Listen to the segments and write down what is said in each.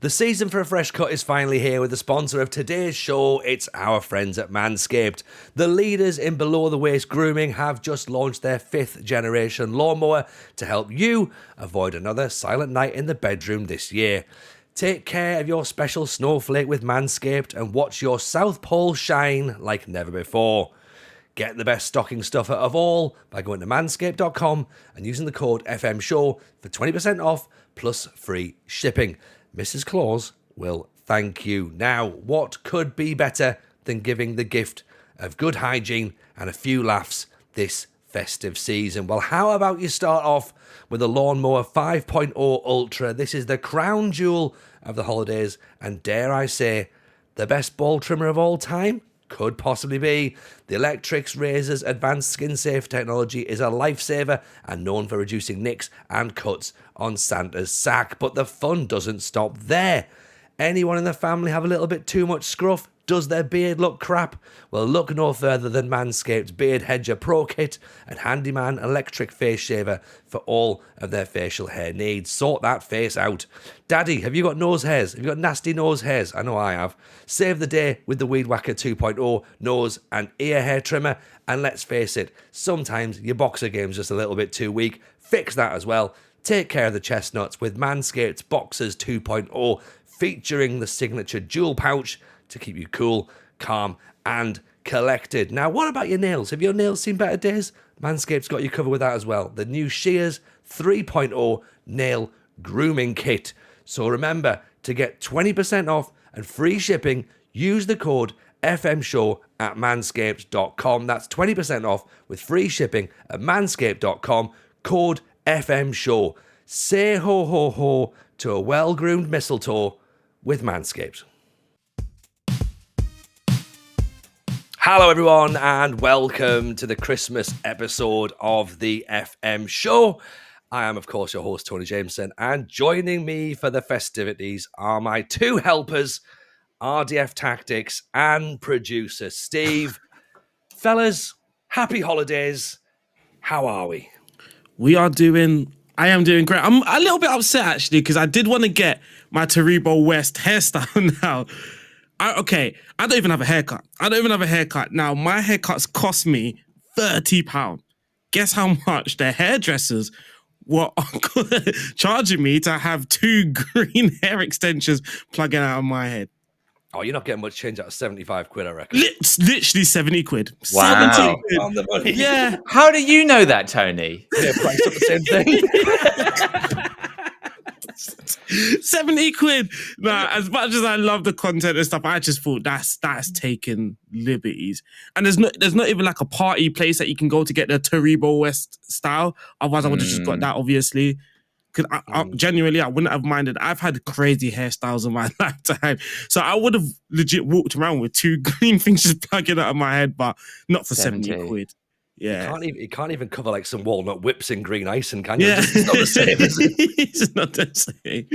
The season for a fresh cut is finally here with the sponsor of today's show. It's our friends at Manscaped. The leaders in below-the-waist grooming have just launched their 5th generation lawnmower to help you avoid another silent night in the bedroom this year. Take care of your special snowflake with Manscaped and watch your South Pole shine like never before. Get the best stocking stuffer of all by going to manscaped.com and using the code FMSHOW for 20% off plus free shipping. Mrs. Claus will thank you. Now, what could be better than giving the gift of good hygiene and a few laughs this festive season? Well, how about you start off with a Lawnmower 5.0 Ultra? This is the crown jewel of the holidays and, dare I say, the best ball trimmer of all time? Could possibly be. The Electric's Razor's advanced skin-safe technology is a lifesaver and known for reducing nicks and cuts on Santa's sack. But the fun doesn't stop there. Anyone in the family have a little bit too much scruff? Does their beard look crap? Well, look no further than Manscaped's Beard Hedger Pro Kit and Handyman Electric Face Shaver for all of their facial hair needs. Sort that face out. Daddy, have you got nose hairs? Have you got nasty nose hairs? I know I have. Save the day with the Weed Whacker 2.0 nose and ear hair trimmer. And let's face it, sometimes your boxer game's just a little bit too weak. Fix that as well. Take care of the chestnuts with Manscaped's Boxers 2.0, featuring the signature dual pouch to keep you cool, calm, and collected. Now, what about your nails? Have your nails seen better days? Manscaped's got you covered with that as well. The new Shears 3.0 Nail Grooming Kit. So remember, to get 20% off and free shipping, use the code FMSHOW at manscaped.com. That's 20% off with free shipping at manscaped.com. Code FMSHOW. Say ho ho ho to a well-groomed mistletoe with Manscaped. Hello everyone and welcome to the Christmas episode of the FM Show. I am of course your host Tony Jameson, and joining me for the festivities are my two helpers, RDF Tactics and producer Steve. Fellas, happy holidays. How are we? I am doing great. I'm a little bit upset actually because I did want to get my Taribo West hairstyle now. I don't even have a haircut. Now, my haircuts cost me £30. Guess how much the hairdressers were charging me to have 2 green hair extensions plugging out of my head? Oh, you're not getting much change out of 75 quid, I reckon. Literally 70 quid. Wow. 70 quid. On the money. Yeah. How do you know that, Tony? Yeah, priced up the same thing. 70 quid. Nah, as much as I love the content and stuff, I just thought that's taking liberties. And there's not even like a party place that you can go to get the Taribo West style. Otherwise, I would have just got that, obviously. Because I genuinely, I wouldn't have minded. I've had crazy hairstyles in my lifetime. So I would have legit walked around with 2 green things just plugging out of my head, but not for 70 quid. Yeah. You can't even cover like some walnut whips in green icing, can you? Yeah. It's not the same, is it? It's not the same.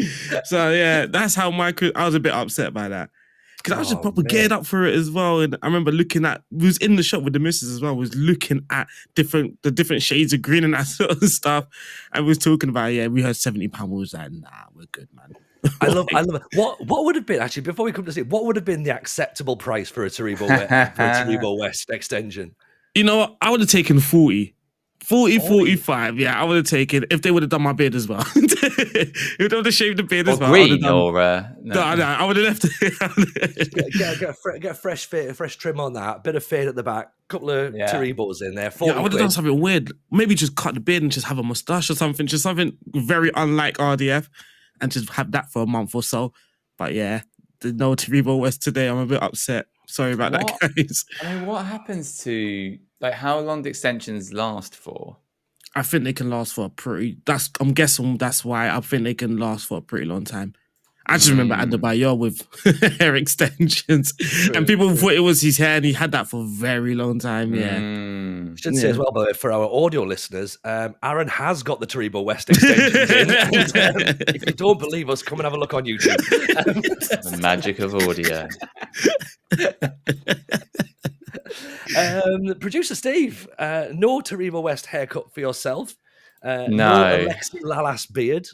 So yeah, that's how I was a bit upset by that. Because I was just proper geared up for it as well. And I remember was in the shop with the missus as well, was looking at the different shades of green and that sort of stuff. And was talking about, we heard £70. We was like, nah, we're good, man. I love it. What would have been, actually, before we come to see, what would have been the acceptable price for a Taribo West extension? You know what? I would have taken 40. 45, yeah, I would have taken if they would have done my beard as well. If they would have shaved the beard as well. Green no, I would have left it. Get a fresh trim on that, bit of fade at the back, couple of Taribos in there. I would have done something weird. Maybe just cut the beard and just have a mustache or something. Just something very unlike RDF and just have that for a month or so. But yeah, there's no Taribo West today. I'm a bit upset. Sorry about that, guys. I mean, what happens to, like, how long do extensions last for? I think they can last for I'm guessing that's why I think they can last for a pretty long time. I just remember Adebayo with hair extensions. And people thought it was his hair and he had that for a very long time, I should say as well, but for our audio listeners, Arron has got the Taribo West extensions in. And, if you don't believe us, come and have a look on YouTube. The magic of audio. Producer Steve, no Taribo West haircut for yourself. No Alexi Lalas beard.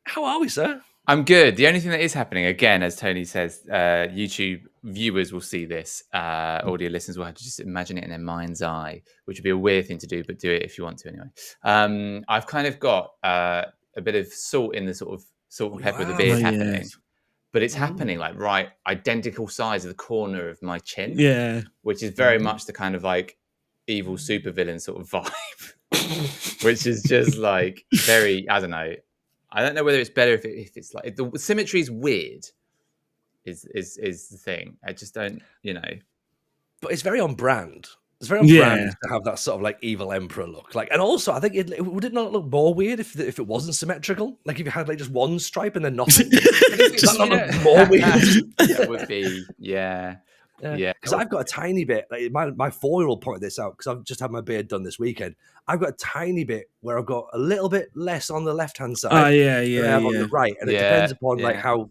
How are we, sir? I'm good. The only thing that is happening, again, as Tony says, YouTube viewers will see this. Audio listeners will have to just imagine it in their mind's eye, which would be a weird thing to do, but do it if you want to anyway. I've kind of got a bit of salt in the sort of salt and pepper of the beard happening. Yes. But it's happening like right identical size of the corner of my chin. Yeah. Which is very much the kind of like evil supervillain sort of vibe, which is just like very, I don't know. I don't know whether it's better if it's like if the symmetry is weird. Is the thing. I just don't, But it's very on brand. It's very on brand to have that sort of like evil emperor look. Like, and also I think would it not look more weird if it wasn't symmetrical? Like if you had like just one stripe and then nothing. Does that not look more weird? It would be, yeah. Because I've got a tiny bit. Like my 4-year-old pointed this out because I've just had my beard done this weekend. I've got a tiny bit where I've got a little bit less on the left hand side. Oh yeah. On the right, and it depends upon like how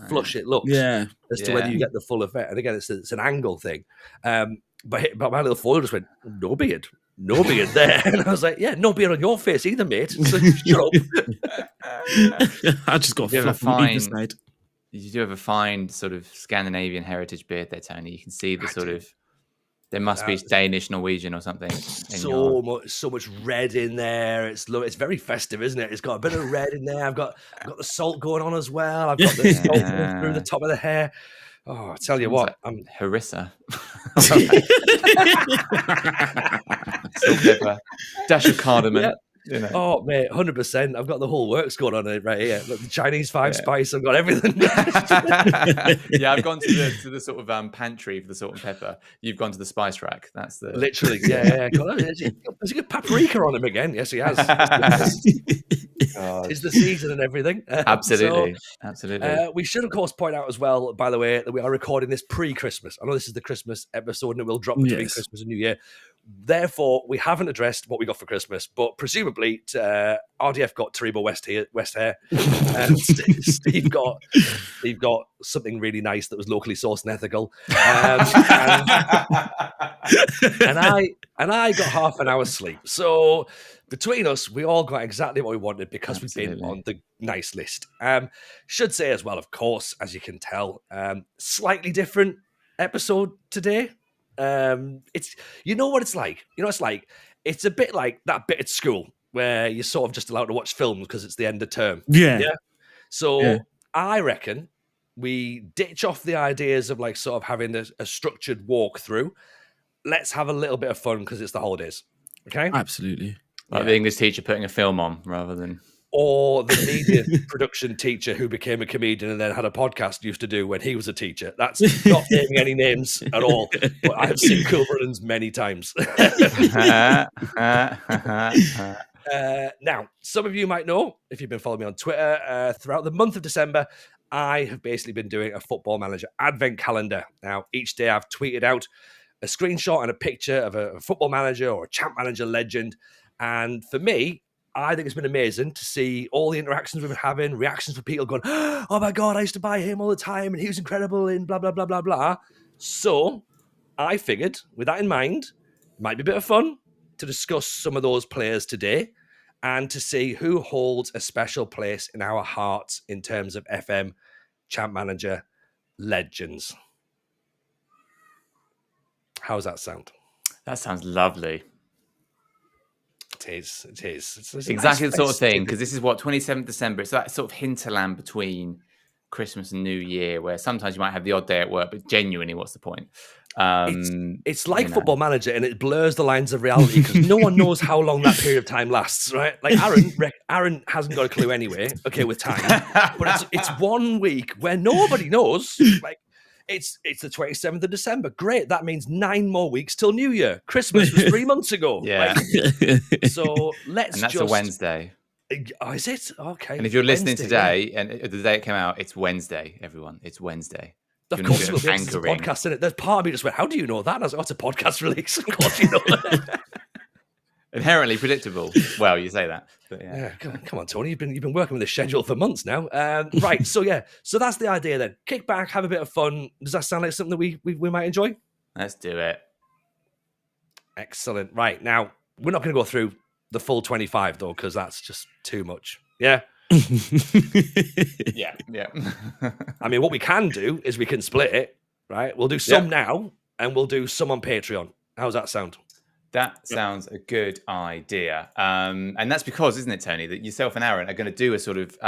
flush it looks. As to whether you get the full effect. And again, it's an angle thing. But my little 4-year-old just went, no beard there. And I was like, yeah, no beard on your face either, mate. So shut up. I just got fluff on either side. You do have a fine sort of Scandinavian heritage beard there, Tony. You can see the sort of, there must be Danish, Norwegian or something. So much red in there. It's very festive, isn't it? It's got a bit of red in there. I've got the salt going on as well. I've got the salt going through the top of the hair. Oh, I tell you what, I'm harissa. Salt, pepper, dash of cardamom. Yeah. Oh, mate, 100%. I've got the whole works going on right here. Look, the Chinese 5 spice. I've got everything. I've gone to the sort of pantry for the salt and pepper. You've gone to the spice rack. That's the literally, yeah. Has he got paprika on him again? Yes, he has. It's the season and everything. Absolutely. We should, of course, point out as well, by the way, that we are recording this pre-Christmas. I know this is the Christmas episode and it will drop between Christmas and New Year. Therefore, we haven't addressed what we got for Christmas, but presumably RDF got Taribo West hair, and Steve got something really nice that was locally sourced and ethical, and I got half an hour's sleep. So between us, we all got exactly what we wanted because we've been on the nice list. Should say as well, of course, as you can tell, slightly different episode today. It's what it's like. It's a bit like that bit at school where you're sort of just allowed to watch films because it's the end of term. Yeah. So I reckon we ditch off the ideas of like sort of having a structured walkthrough. Let's have a little bit of fun because it's the holidays. Okay. Absolutely. Like the English teacher putting a film on rather than. Or the media production teacher who became a comedian and then had a podcast used to do when he was a teacher. That's not naming any names at all, but I have seen Cool Runnings many times. Now, some of you might know, if you've been following me on Twitter, throughout the month of December, I have basically been doing a Football Manager advent calendar. Now, each day I've tweeted out a screenshot and a picture of a Football Manager or a Champ Manager legend. And for me, I think it's been amazing to see all the interactions we've been having, reactions from people going, oh my God, I used to buy him all the time and he was incredible in blah, blah, blah, blah, blah. So I figured with that in mind, it might be a bit of fun to discuss some of those players today and to see who holds a special place in our hearts in terms of FM Champ Manager legends. How's that sound? That sounds lovely. It is. It's exactly the sort of thing, because this is 27th December. It's that sort of hinterland between Christmas and New Year, where sometimes you might have the odd day at work, but genuinely, what's the point? It's like Football Manager, and it blurs the lines of reality because no one knows how long that period of time lasts, right? Like Arron hasn't got a clue anyway. Okay, with time, but it's 1 week where nobody knows. Like. It's the 27th of December. Great. That means 9 more weeks till New Year. Christmas was 3 months ago. Yeah. So let's and that's just... a Wednesday. Oh, is it? Okay. And if you're listening today, and the day it came out, it's Wednesday, everyone. It's Wednesday. Of course it will be. It's a podcast, in it. There's part of me just went, how do you know that? And I was like, oh, it's a podcast release. Of course you know that. Inherently predictable. Well, you say that. But yeah. Come on, Tony. You've been working with this schedule for months now. Right. So that's the idea then. Kick back, have a bit of fun. Does that sound like something that we might enjoy? Let's do it. Excellent. Right. Now, we're not going to go through the full 25 though, because that's just too much. Yeah. Yeah. I mean, what we can do is we can split it, right? We'll do some now, and we'll do some on Patreon. How's that sound? That sounds a good idea. And that's because, isn't it, Tony, that yourself and Aaron are going to do a sort of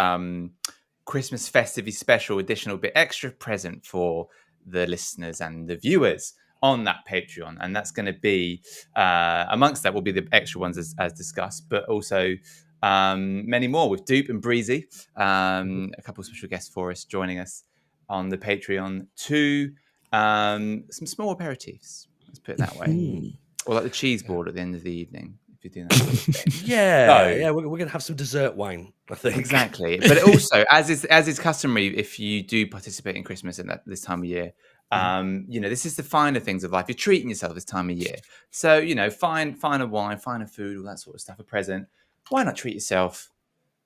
Christmas festive special additional bit extra present for the listeners and the viewers on that Patreon. And that's going to be, amongst that will be the extra ones as discussed, but also many more with Dupe and Breezy, a couple of special guests for us joining us on the Patreon too. Some small aperitifs, let's put it that way. Or like the cheese board at the end of the evening, if you're doing that sort of thing. We're going to have some dessert wine, I think. Exactly. But also, as is customary, if you do participate in Christmas at this time of year, this is the finer things of life. You're treating yourself this time of year. So, find a wine, find a food, all that sort of stuff, a present. Why not treat yourself?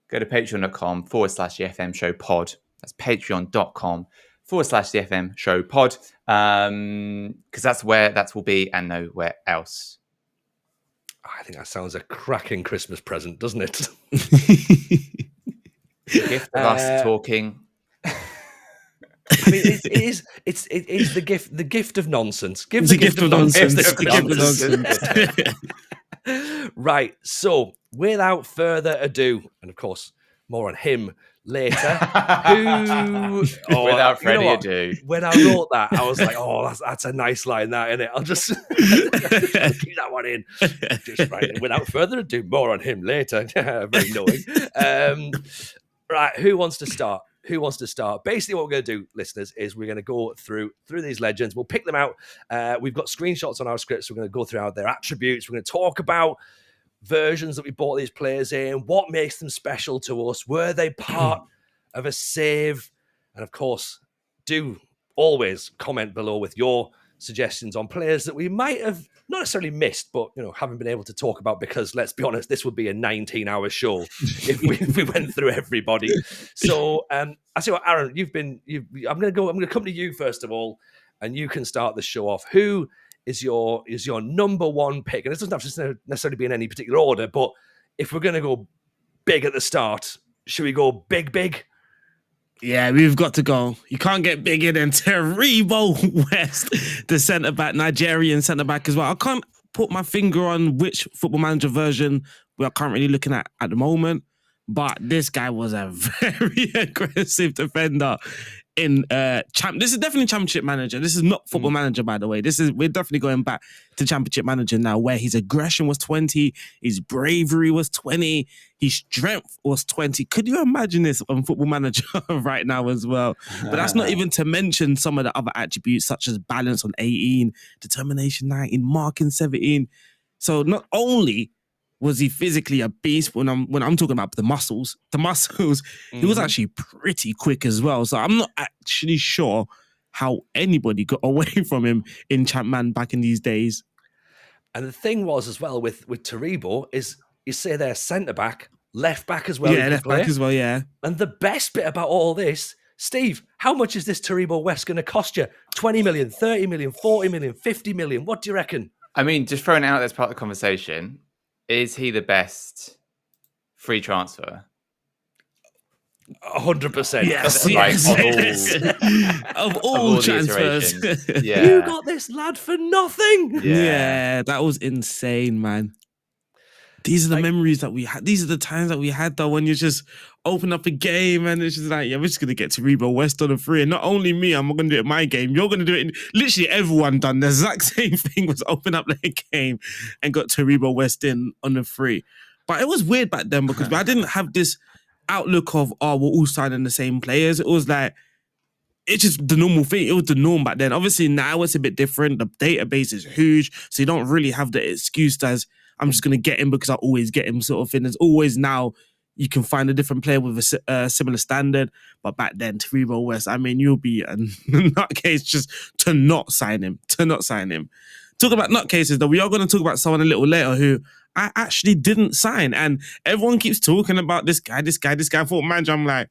Go to patreon.com/the FM show pod. That's patreon.com/the FM show pod. Because that's where that will be and nowhere else. I think that sounds a cracking Christmas present, doesn't it? The gift of us talking. I mean, it is the gift of nonsense. Give the gift of nonsense. Right. So, without further ado, and of course, more on him later. Without further ado. When I wrote that, I was like, "Oh, that's a nice line, that, isn't it?" I'll just keep that one in. Just right. Without further ado, more on him later. Very knowing. Right. Who wants to start? Basically, what we're going to do, listeners, is we're going to go through these legends. We'll pick them out. We've got screenshots on our scripts. We're going to go through their attributes. We're going to talk about versions that we bought these players in. What makes them special to us? Were they part of a save? And of course, do always comment below with your suggestions on players that we might have not necessarily missed, but haven't been able to talk about, because let's be honest, this would be a 19-hour show if we went through everybody. So I see what, Aaron, I'm going to come to you first of all, and you can start the show off. Who is your number one pick? And this doesn't have to necessarily be in any particular order, but if we're going to go big at the start, should we go big? Yeah, we've got to go. You can't get bigger than Taribo West, the centre-back, Nigerian centre-back as well. I can't put my finger on which Football Manager version we are currently looking at the moment, but this guy was a very aggressive defender in this is definitely Championship Manager. This is not Football Manager, by the way. We're definitely going back to Championship Manager now, where his aggression was 20, his bravery was 20, his strength was 20. Could you imagine this on Football Manager right now as well? But that's not even to mention some of the other attributes, such as balance on 18, determination 19, marking 17. So not only was he physically a beast, when I'm talking about the muscles, he was actually pretty quick as well. So I'm not actually sure how anybody got away from him in Champman back in these days. And the thing was as well with Taribo is, you say they're centre-back, left-back as well. Yeah, left-back as well, yeah. And the best bit about all this, Steve, how much is this Taribo West going to cost you? 20 million, 30 million, 40 million, 50 million? What do you reckon? I mean, just throwing it out there as part of the conversation, is he the best free transfer? 100%. Yes. Of all transfers. Yeah. You got this lad for nothing. Yeah, that was insane, man. These are the memories that we had. These are the times that we had, though, when you just open up a game and it's just like, yeah, we're just going to get Taribo West on a free. And not only me, I'm going to do it in my game. You're going to do it. Literally everyone done the exact same thing, was open up their game and got Taribo West in on the free. But it was weird back then because I didn't have this outlook of, we're all signing the same players. It was like, it's just the normal thing. It was the norm back then. Obviously now it's a bit different. The database is huge. So you don't really have the excuse as, I'm just going to get him because I always get him sort of thing. There's always now you can find a different player with a similar standard. But back then, Taribo West, I mean, you'll be a nutcase just to not sign him. Talk about nutcases, though, we are going to talk about someone a little later who I actually didn't sign. And everyone keeps talking about this guy. Football Manager, I'm like,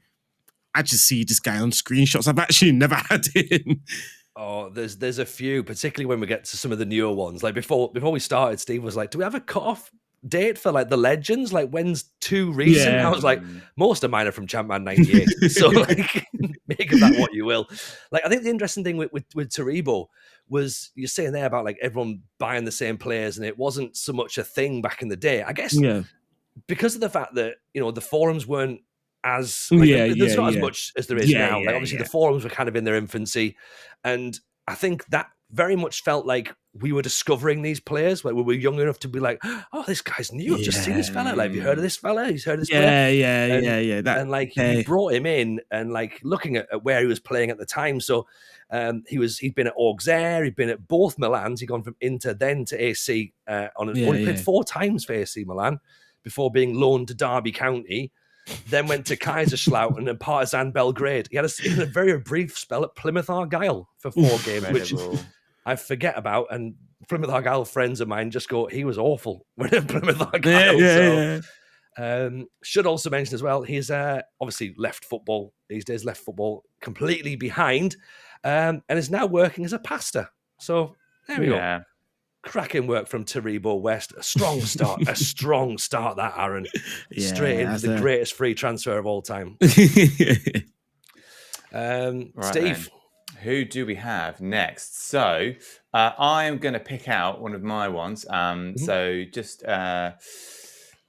I just see this guy on screenshots. I've actually never had him. Oh, there's a few, particularly when we get to some of the newer ones. Like before we started, Steve was like, "Do we have a cutoff date for like the legends. Like, when's too recent? Yeah. I was like, most of mine are from Champman 98. So like, make of that what you will. Like, I think the interesting thing with Taribo was you're saying there about like everyone buying the same players, and it wasn't so much a thing back in the day. I guess because of the fact that, you know, the forums weren't as like, there's not as much as there is now. Like, obviously the forums were kind of in their infancy, and I think that very much felt like we were discovering these players. Like, we were young enough to be like, oh, this guy's new. I've just seen this fella. Like, have you heard of this fella? He's heard of this player. And like, he brought him in, and like looking at where he was playing at the time. So he'd been at Auxerre, he'd been at both Milans. He'd gone from Inter then to AC only played 4 times for AC Milan before being loaned to Derby County. Then went to Kaiserslautern and Partizan Belgrade. He had a very brief spell at Plymouth Argyle for 4 games, which I forget about. And Plymouth Argyle friends of mine just go, he was awful when at Plymouth Argyle. Should also mention as well, he's obviously left football these days, left football completely behind, and is now working as a pastor. So there we go. Cracking work from Taribo West. A strong start. That, Arron. Straight into the greatest free transfer of all time. Steve. Then. Who do we have next? So I'm going to pick out one of my ones. So just where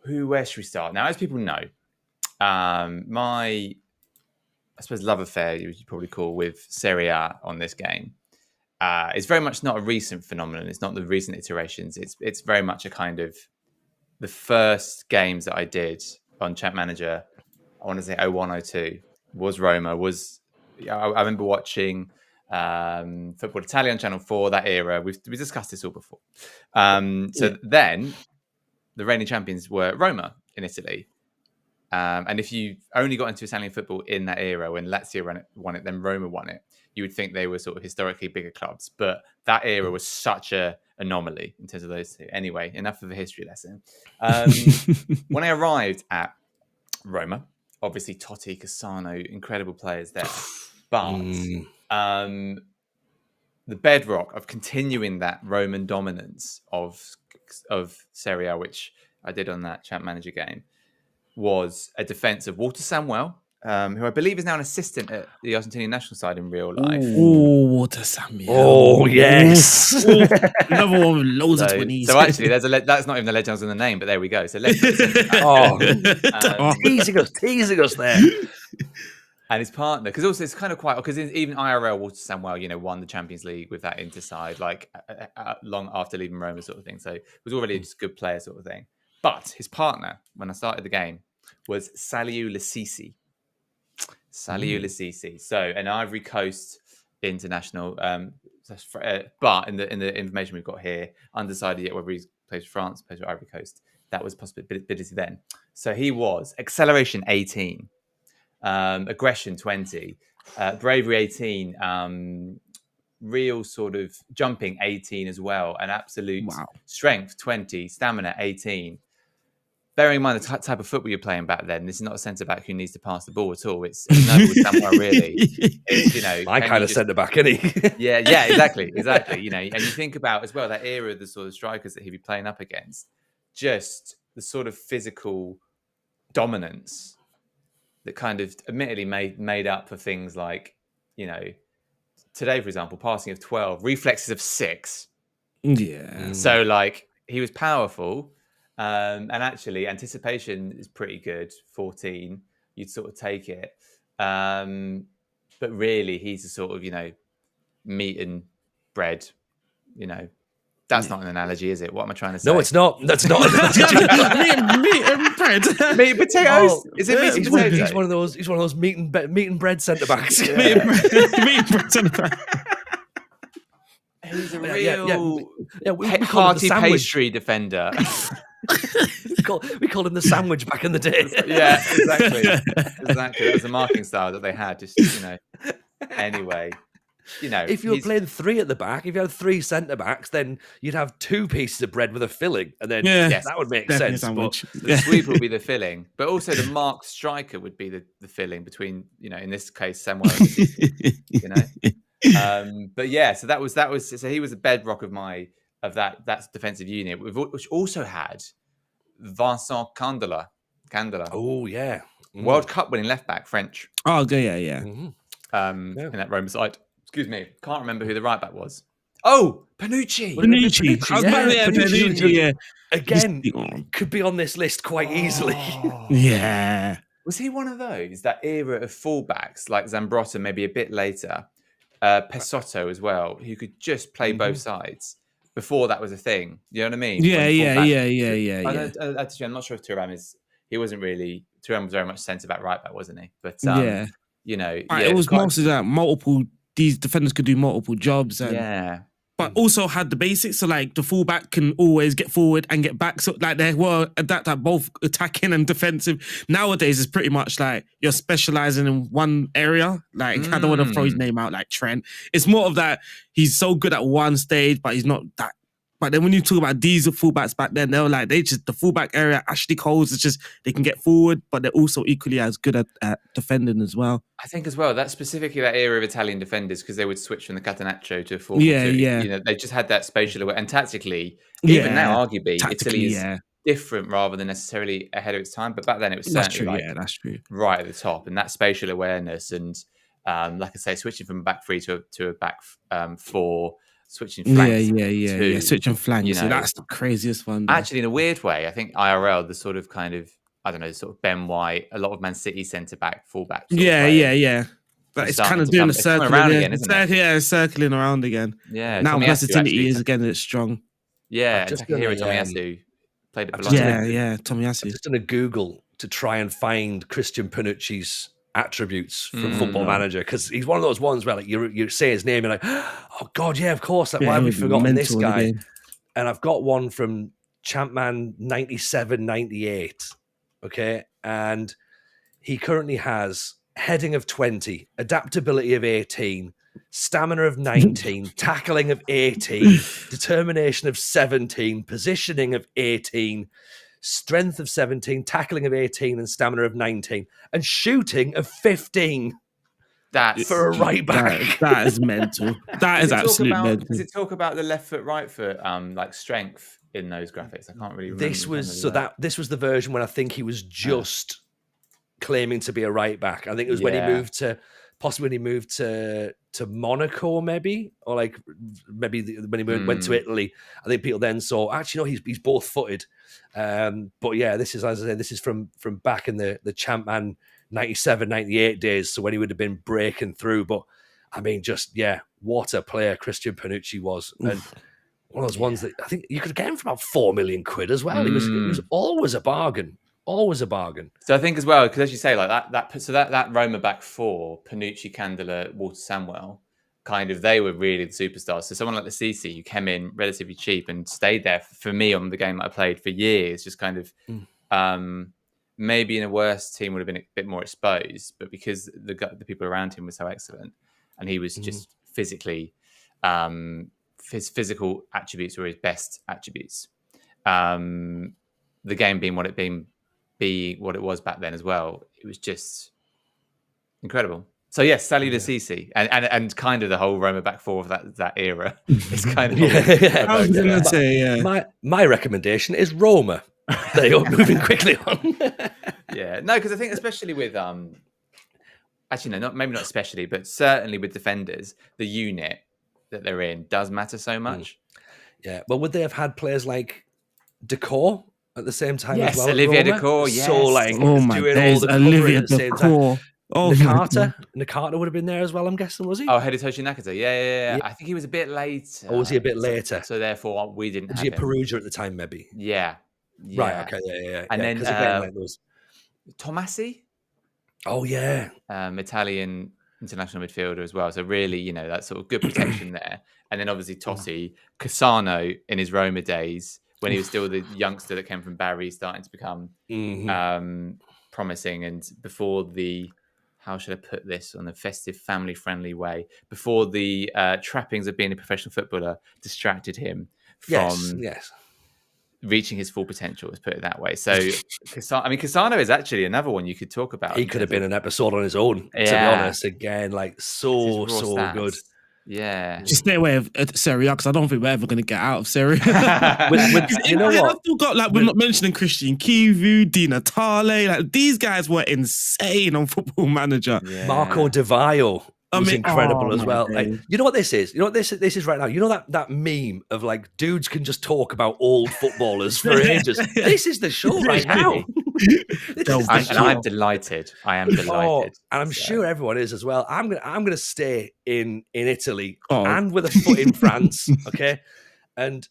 should we start? Now, as people know, my, I suppose, love affair, you would probably call, with Serie A on this game. It's very much not a recent phenomenon. It's not the recent iterations. It's very much a kind of the first games that I did on Champ Manager. I want to say 01-02 was Roma. I remember watching Football Italia on Channel 4, that era. We discussed this all before. So then the reigning champions were Roma in Italy. And if you only got into Italian football in that era, when Lazio won it, then Roma won it, you would think they were sort of historically bigger clubs. But that era was such an anomaly in terms of those two. Anyway, enough of a history lesson. When I arrived at Roma, obviously Totti, Cassano, incredible players there. But the bedrock of continuing that Roman dominance of Serie A, which I did on that Champ Manager game, was a defense of Walter Samuel, who I believe is now an assistant at the Argentinian national side in real life. Oh, Walter Samuel. Oh, yes. Another one with loads of 20s. So actually, that's not even the legends in the name, but there we go. So let's teasing us there. And his partner, because also it's kind of quite, because even IRL, Walter Samuel, won the Champions League with that Inter side, like long after leaving Roma, sort of thing. So it was already just a good player, sort of thing. But his partner, when I started the game, was Saliou Lassisi. So an Ivory Coast international. But in the information we've got here, undecided yet whether he plays for France, plays for Ivory Coast. That was a possibility then. So he was acceleration 18, aggression 20, bravery 18, real sort of jumping 18 as well, and absolute strength 20, stamina 18. Bearing in mind the type of football you're playing back then, this is not a centre back who needs to pass the ball at all. It's no somewhere really. It's, my kind of centre back, isn't he? yeah, exactly. And you think about as well that era of the sort of strikers that he'd be playing up against, just the sort of physical dominance that kind of admittedly made up for things like, today, for example, passing of 12, reflexes of 6. Yeah. So like he was powerful. And actually, anticipation is pretty good. 14, you'd sort of take it. But really, he's a sort of, meat and bread. That's not an analogy, is it? What am I trying to say? No, it's not. That's not. meat and bread. Meat and potatoes. Oh, is it meat and potatoes? He's one of those meat and bread centre backs. Meat and bread centre back. He's a real we hearty pastry defender. we called him the sandwich back in the day. Yeah, exactly. That was a marking style that they had. Just Anyway, if you were playing 3 at the back, if you had 3 centre backs, then you'd have 2 pieces of bread with a filling, and then that would make sense. But the sweep would be the filling, but also the marked striker would be the filling between, in this case, Samuel. But yeah, so that was so he was a bedrock of that defensive unit, which also had Vincent Candela. Oh, yeah. World Cup winning left back, French. Oh, okay, yeah. In that Roma side. Excuse me. Can't remember who the right back was. Oh, Panucci. Panucci. I was about to Panucci, yeah. Again, could be on this list quite easily. Yeah. Was he one of those, that era of fullbacks like Zambrotta, maybe a bit later, Pesotto as well, who could just play both sides before that was a thing? You know what I mean? Yeah. I'm not sure if Thuram is. He wasn't really. Thuram was very much centre back, right back, wasn't he? But yeah, it was mostly that multiple. These defenders could do multiple jobs. And, but also had the basics. So like the fullback can always get forward and get back. So like they were adapt at both attacking and defensive. Nowadays it's pretty much like you're specializing in one area. Like I don't want to throw his name out like Trent. It's more of that he's so good at one stage, but he's not that. But then when you talk about these fullbacks back then, they were like, the fullback area, Ashley Cole's, it's just, they can get forward, but they're also equally as good at defending as well. I think as well, that's specifically that era of Italian defenders, because they would switch from the Catenaccio to a 4-4-2. Yeah. They just had that spatial awareness. And tactically, even now, arguably, Italy is different rather than necessarily ahead of its time. But back then, it was certainly that's true. Right at the top. And that spatial awareness and, like I say, switching from a back three to a back four, switching flanks. Yeah. Switching flanks. That's the craziest one. Though. Actually, in a weird way, I think IRL, the sort of kind of, I don't know, sort of Ben White, a lot of Man City centre back, full back. Yeah. But it's kind of doing a circle around again, isn't it? Yeah, circling around again. Yeah. Now versatility is again it's strong. Yeah, Takahiro Tomiyasu played it for London. Tomiyasu. I've just done a Google to try and find Christian Panucci's attributes from Football Manager, because he's one of those ones where like you say his name and like, oh god, yeah, of course, like why have we forgotten this guy? And I've got one from Champman 97-98, okay, and he currently has heading of 20, adaptability of 18, stamina of 19, tackling of 18, determination of 17, positioning of 18, strength of 17, tackling of 18, and stamina of 19, and shooting of 15. That's for a right back. That is mental. That is absolutely mental. Does it talk about the left foot, right foot, like strength in those graphics? I can't really remember. This was the version when I think he was just claiming to be a right back. I think it was when he moved to Monaco, maybe, or like maybe when he went to Italy. I think people then saw actually no, he's both footed. But yeah, this is, as I say, this is from back in the Champman 97-98 days, so when he would have been breaking through. But I mean, what a player Christian Panucci was. And one of those ones that I think you could get him for about £4 million as well. He was always a bargain. Always a bargain. So I think as well, because as you say, like that Roma back four, Panucci, Candela, Walter Samuel, kind of, they were really the superstars. So someone like the Sisi, who came in relatively cheap and stayed there for me on the game that I played for years, just kind of maybe in a worse team would have been a bit more exposed, but because the people around him were so excellent and he was just physically, his physical attributes were his best attributes. The game being what it was back then as well, it was just incredible. So yes, Salou Sisi and kind of the whole Roma back four of that era is kind of. I was going to say, my recommendation is Roma. There you go, moving quickly on. No, because I think especially with actually no, maybe not especially, but certainly with defenders, the unit that they're in does matter so much. Yeah, well, would they have had players like Decor at the same time as well? Olivier Decor, yes. So like doing all the Olivier at the same Decor. Oh, Nakata would have been there as well, I'm guessing, was he? Oh, Hidetoshi Nakata. Yeah. I think he was a bit late. Or was he a bit later? So therefore, we didn't have he him. a Perugia at the time, maybe? Yeah. Right, okay, yeah. And then like those. Tomasi? Oh, yeah. Italian international midfielder as well. So really, that sort of good protection there. And then obviously Totti, Cassano in his Roma days, when he was still the youngster that came from Barry, starting to become promising. And before how should I put this on a festive, family-friendly way? Before the trappings of being a professional footballer distracted him from reaching his full potential, let's put it that way. So, Cassano is actually another one you could talk about. He could have been an episode on his own, to be honest. Again, like so good. Yeah. Just stay away of Serie A because I don't think we're ever going to get out of Serie A. You know what? I've still got, like, we're not mentioning Christian Kivu, Di Natale. Like, these guys were insane on Football Manager. Yeah. Marco Di Vaio was incredible as well. my Like, days. you know what this is? You know what this is right now? You know that meme of like dudes can just talk about old footballers for ages. This is the show right now. I'm delighted. I am delighted. And I'm sure everyone is as well. I'm gonna stay in Italy Oh. and with a foot in France. Okay, and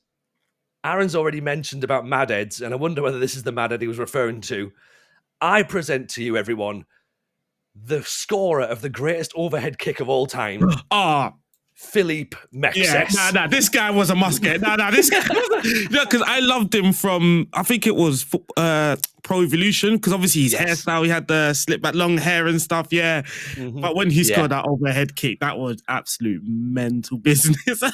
Aaron's already mentioned about Mad Heads, and I wonder whether this is the Mad Head he was referring to. I present to you, everyone, the scorer of the greatest overhead kick of all time, Philippe Mexes. Yeah, nah, this guy was a musket. This guy was because I loved him from, I think it was Pro Evolution, because obviously his hairstyle, he had the slip back long hair and stuff, But when he scored that overhead kick, that was absolute mental business. I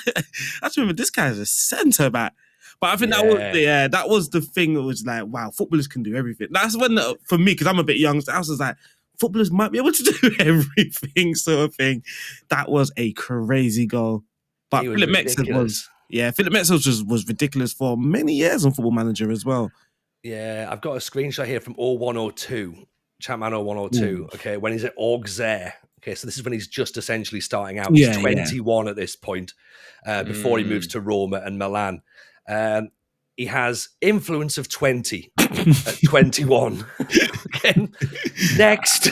just remember this guy is a centre back. But I think that was the thing that was like, wow, footballers can do everything. That's when, for me, because I'm a bit young, so I was like, footballers might be able to do everything, sort of thing. That was a crazy goal. But Philip Mexes was ridiculous for many years on Football Manager as well. Yeah, I've got a screenshot here from 0102, Champman 0102, okay, when he's at Auxerre. Okay, so this is when he's just essentially starting out. He's 21 at this point, before he moves to Roma and Milan. He has influence of 20 at 21. Okay. Next.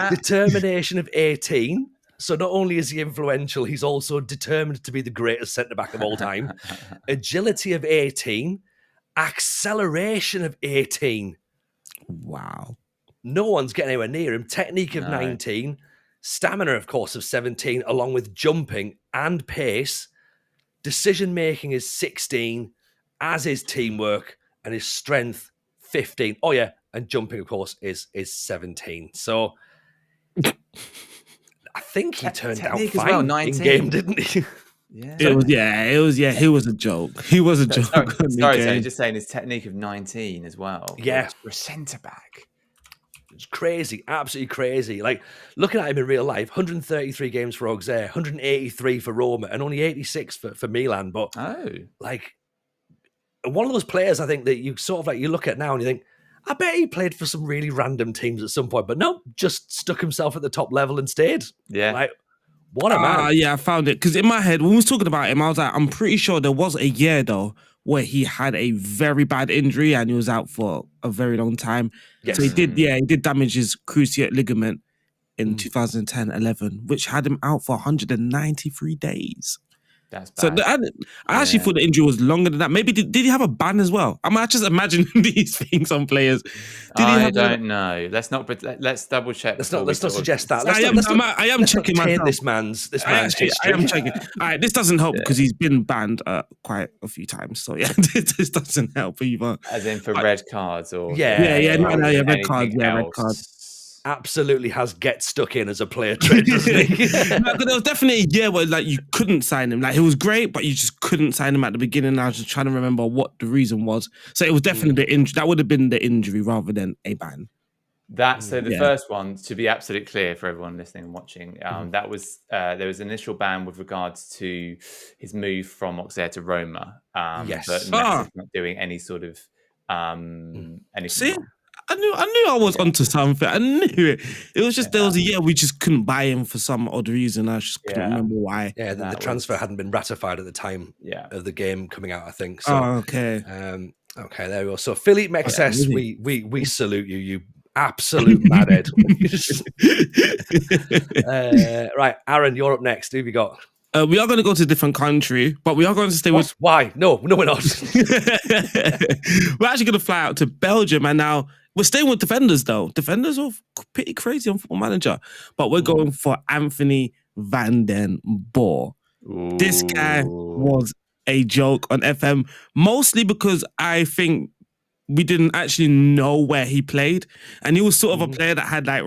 Determination of 18. So not only is he influential, he's also determined to be the greatest centre-back of all time. Agility of 18. Acceleration of 18. Wow. No one's getting anywhere near him. Technique of 19. Stamina, of course, of 17, along with jumping and pace. Decision-making is 16, as is teamwork, and his strength, 15. Oh, yeah, and jumping, of course, is 17. So I think he turned out fine in game, didn't he? Yeah. He was a joke. He was a joke. Sorry, Tony, just saying his technique of 19 as well. Yeah. For a centre-back. It's crazy, absolutely crazy. Like, looking at him in real life, 133 games for Auxerre, 183 for Roma, and only 86 for Milan. But, like, one of those players, I think, that you sort of, like, you look at now and you think, I bet he played for some really random teams at some point. But no, just stuck himself at the top level and stayed. Yeah. Like, what a man. Yeah, I found it. Because in my head, when we was talking about him, I was like, I'm pretty sure there was a year, though, where he had a very bad injury and he was out for a very long time. Yes. So he did damage his cruciate ligament in 2010-11, which had him out for 193 days. That's bad. So I actually thought the injury was longer than that. Maybe did he have a ban as well? I just imagine these things on players. I don't know. Let's double check. Let's not suggest that. I am checking myself. This man's history. I am checking. All right, this doesn't help because he's been banned quite a few times. So yeah, this doesn't help either. As in for red cards or red cards. Red cards. Absolutely has get stuck in as a player trait, doesn't he? There was definitely a year where like you couldn't sign him. Like he was great, but you just couldn't sign him at the beginning. I was just trying to remember what the reason was. So it was definitely the injury. That would have been the injury rather than a ban. The first one, to be absolutely clear for everyone listening and watching, that was there was an initial ban with regards to his move from Auxerre to Roma. But Messi's not doing any sort of anything. See? I knew I was onto something. I knew it. It was just there was a year we just couldn't buy him for some odd reason. I just couldn't remember why. Yeah, the transfer hadn't been ratified at the time of the game coming out, I think. So, okay. Okay, there we go. So Philippe Mexes, we salute you, you absolute madhead. Right, Aaron, you're up next. Who have you got? We are going to go to a different country, but we are going to stay with... Why? No, we're not. We're actually going to fly out to Belgium, and now we're staying with defenders, though. Defenders are pretty crazy on Football Manager, but we're going for Anthony van den Boer. This guy was a joke on FM, mostly because I think we didn't actually know where he played, and he was sort of a player that had like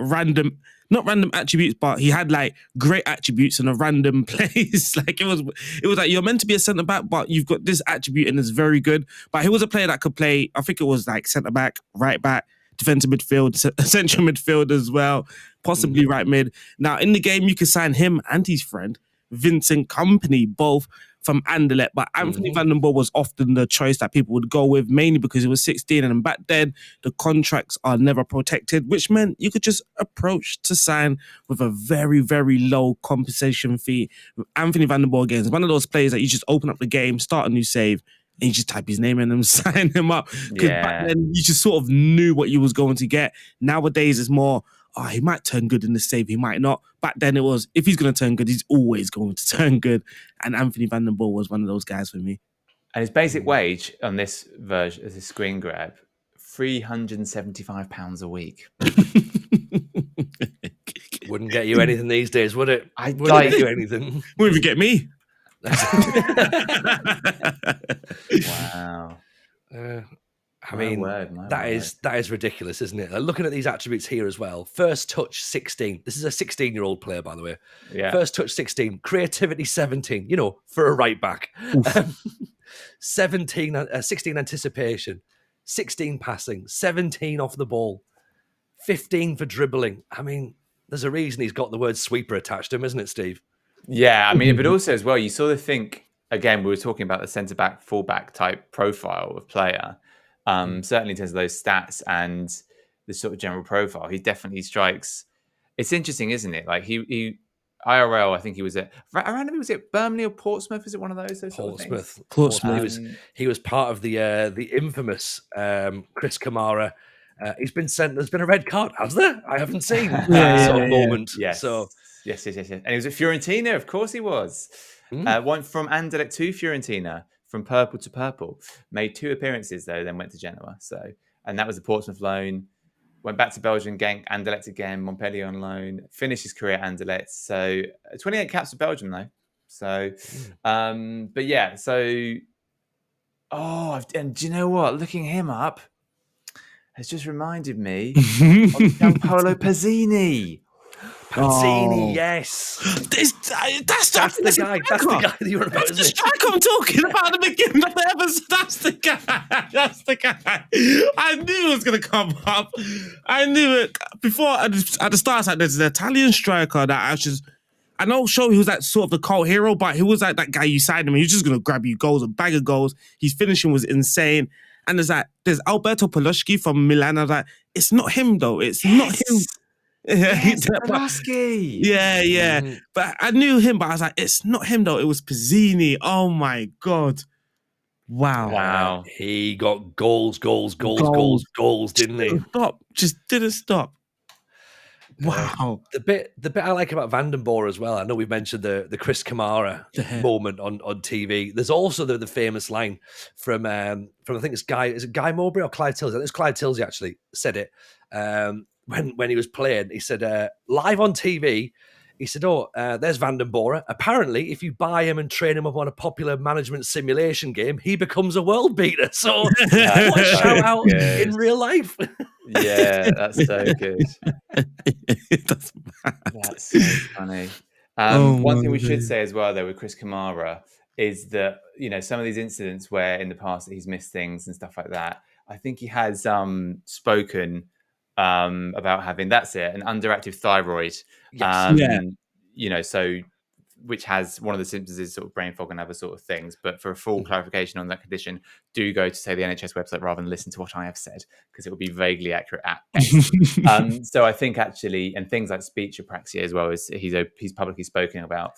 not random attributes, but he had like great attributes in a random place. Like it was like you're meant to be a centre back, but you've got this attribute and it's very good. But he was a player that could play. I think it was like centre back, right back, defensive midfield, central midfield as well. possibly right mid. Now, in the game, you can sign him and his friend, Vincent Company, both from Anderlecht, but Anthony Van den Boer was often the choice that people would go with, mainly because he was 16, and back then the contracts are never protected, which meant you could just approach to sign with a very, very low compensation fee. Anthony Van den Boer, again, is one of those players that you just open up the game, start a new save, and you just type his name in and sign him up. Because back then you just sort of knew what you was going to get. Nowadays it's more, he might turn good in the save, he might not. Back then it was, if he's going to turn good, he's always going to turn good. And Anthony Van den Boer was one of those guys for me. And his basic wage on this version, this screen grab, £375 a week. Wouldn't get you anything these days, would it? Wouldn't get you anything. Wouldn't even get me. Wow. I mean, that is ridiculous, isn't it? Looking at these attributes here as well. First touch 16. This is a 16-year-old player, by the way. Yeah. First touch 16. Creativity 17. You know, for a right back. 16 anticipation. 16 passing. 17 off the ball. 15 for dribbling. I mean, there's a reason he's got the word sweeper attached to him, isn't it, Steve? Yeah, I mean, but also as well, you sort of think, again, we were talking about the centre-back, full-back type profile of player. Certainly in terms of those stats and the sort of general profile, he definitely strikes. It's interesting, isn't it? Like he IRL, I think he was at was it Burnley or Portsmouth? Is it one of those Portsmouth. Portsmouth. He was part of the infamous Chris Kamara. There's been a red card, has there? I haven't seen that moment. Yes. So yes. And he was at Fiorentina, of course he was. Went from Anderlecht to Fiorentina, from purple to purple. Made 2 appearances though, then went to Genoa. And that was the Portsmouth loan. Went back to Belgium, Genk, Anderlecht again, Montpellier on loan. Finished his career at Anderlecht. So 28 caps for Belgium though. So, but yeah. So, and do you know what? Looking him up has just reminded me of Gianpaolo Pazzini. Yes. That's the guy. That's the guy that you were about. That's the striker I'm talking about at the beginning of the episode. That's the guy. I knew it was going to come up. I knew it. Before, at the start, like, there's an Italian striker that I know he was like sort of the cult hero, but he was like that guy you signed him and he's just going to grab you goals, a bag of goals. His finishing was insane. And there's Alberto Poloski from Milan. I was like, it's not him though. It's not him. Yeah. But I knew him, but I was like, it's not him though. It was Pazzini. Oh my God. Wow. He got goals, didn't he? Just didn't stop. Wow. The bit I like about Van den Boer as well, I know we've mentioned the Chris Kamara moment on TV. There's also the famous line from I think it's Guy Mowbray or Clive Tilsey? I think it's Clive Tilsey actually said it. When he was playing, he said, live on TV, he said, there's Van den Boer. Apparently, if you buy him and train him up on a popular management simulation game, he becomes a world beater. So, what a shout out in real life. Yeah, that's so good. That's so funny. One thing we should say as well, though, with Chris Kamara is that, you know, some of these incidents where in the past that he's missed things and stuff like that, I think he has spoken about having an underactive thyroid. Yes. You know, so which has one of the symptoms is sort of brain fog and other sort of things. But for a full clarification on that condition, do go to say the NHS website rather than listen to what I have said, because it will be vaguely accurate at best. So I think actually, and things like speech apraxia as well, as he's publicly spoken about,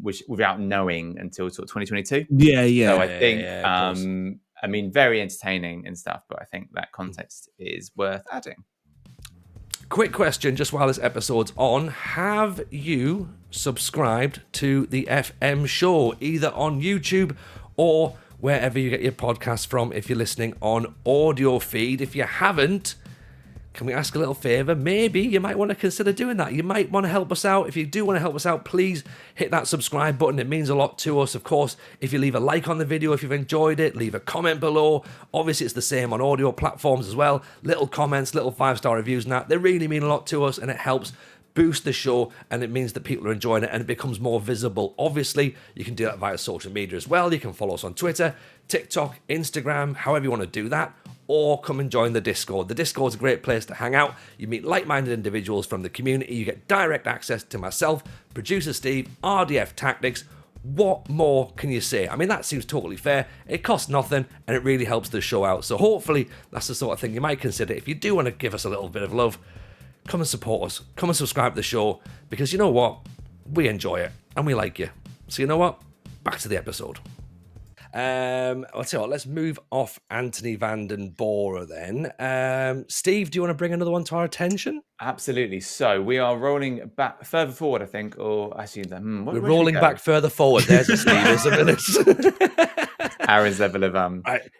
which without knowing until sort of 2022. Yeah. So I think. I mean, very entertaining and stuff, but I think that context is worth adding. Quick question, just while this episode's on. Have you subscribed to the FM show, either on YouTube or wherever you get your podcasts from, if you're listening on audio feed? If you haven't, can we ask a little favour? Maybe you might want to consider doing that. You might want to help us out. If you do want to help us out, please hit that subscribe button. It means a lot to us. Of course, if you leave a like on the video, if you've enjoyed it, leave a comment below. Obviously, it's the same on audio platforms as well. Little comments, little 5-star reviews and that. They really mean a lot to us, and it helps boost the show, and it means that people are enjoying it and it becomes more visible. Obviously, you can do that via social media as well. You can follow us on Twitter, TikTok, Instagram, however you want to do that, or come and join the Discord. The Discord's a great place to hang out. You meet like-minded individuals from the community. You get direct access to myself, producer Steve, RDF Tactics. What more can you say? I mean, that seems totally fair. It costs nothing, and it really helps the show out. So hopefully, that's the sort of thing you might consider. If you do want to give us a little bit of love, come and support us. Come and subscribe to the show, because you know what? We enjoy it, and we like you. So you know what? Back to the episode. I'll tell you what, let's move off Anthony van den Bora then. Steve, do you want to bring another one to our attention? Absolutely. So we are rolling back further forward, I think, or actually, we're rolling back further forward. There's a Steve, isn't it? Aaron's level of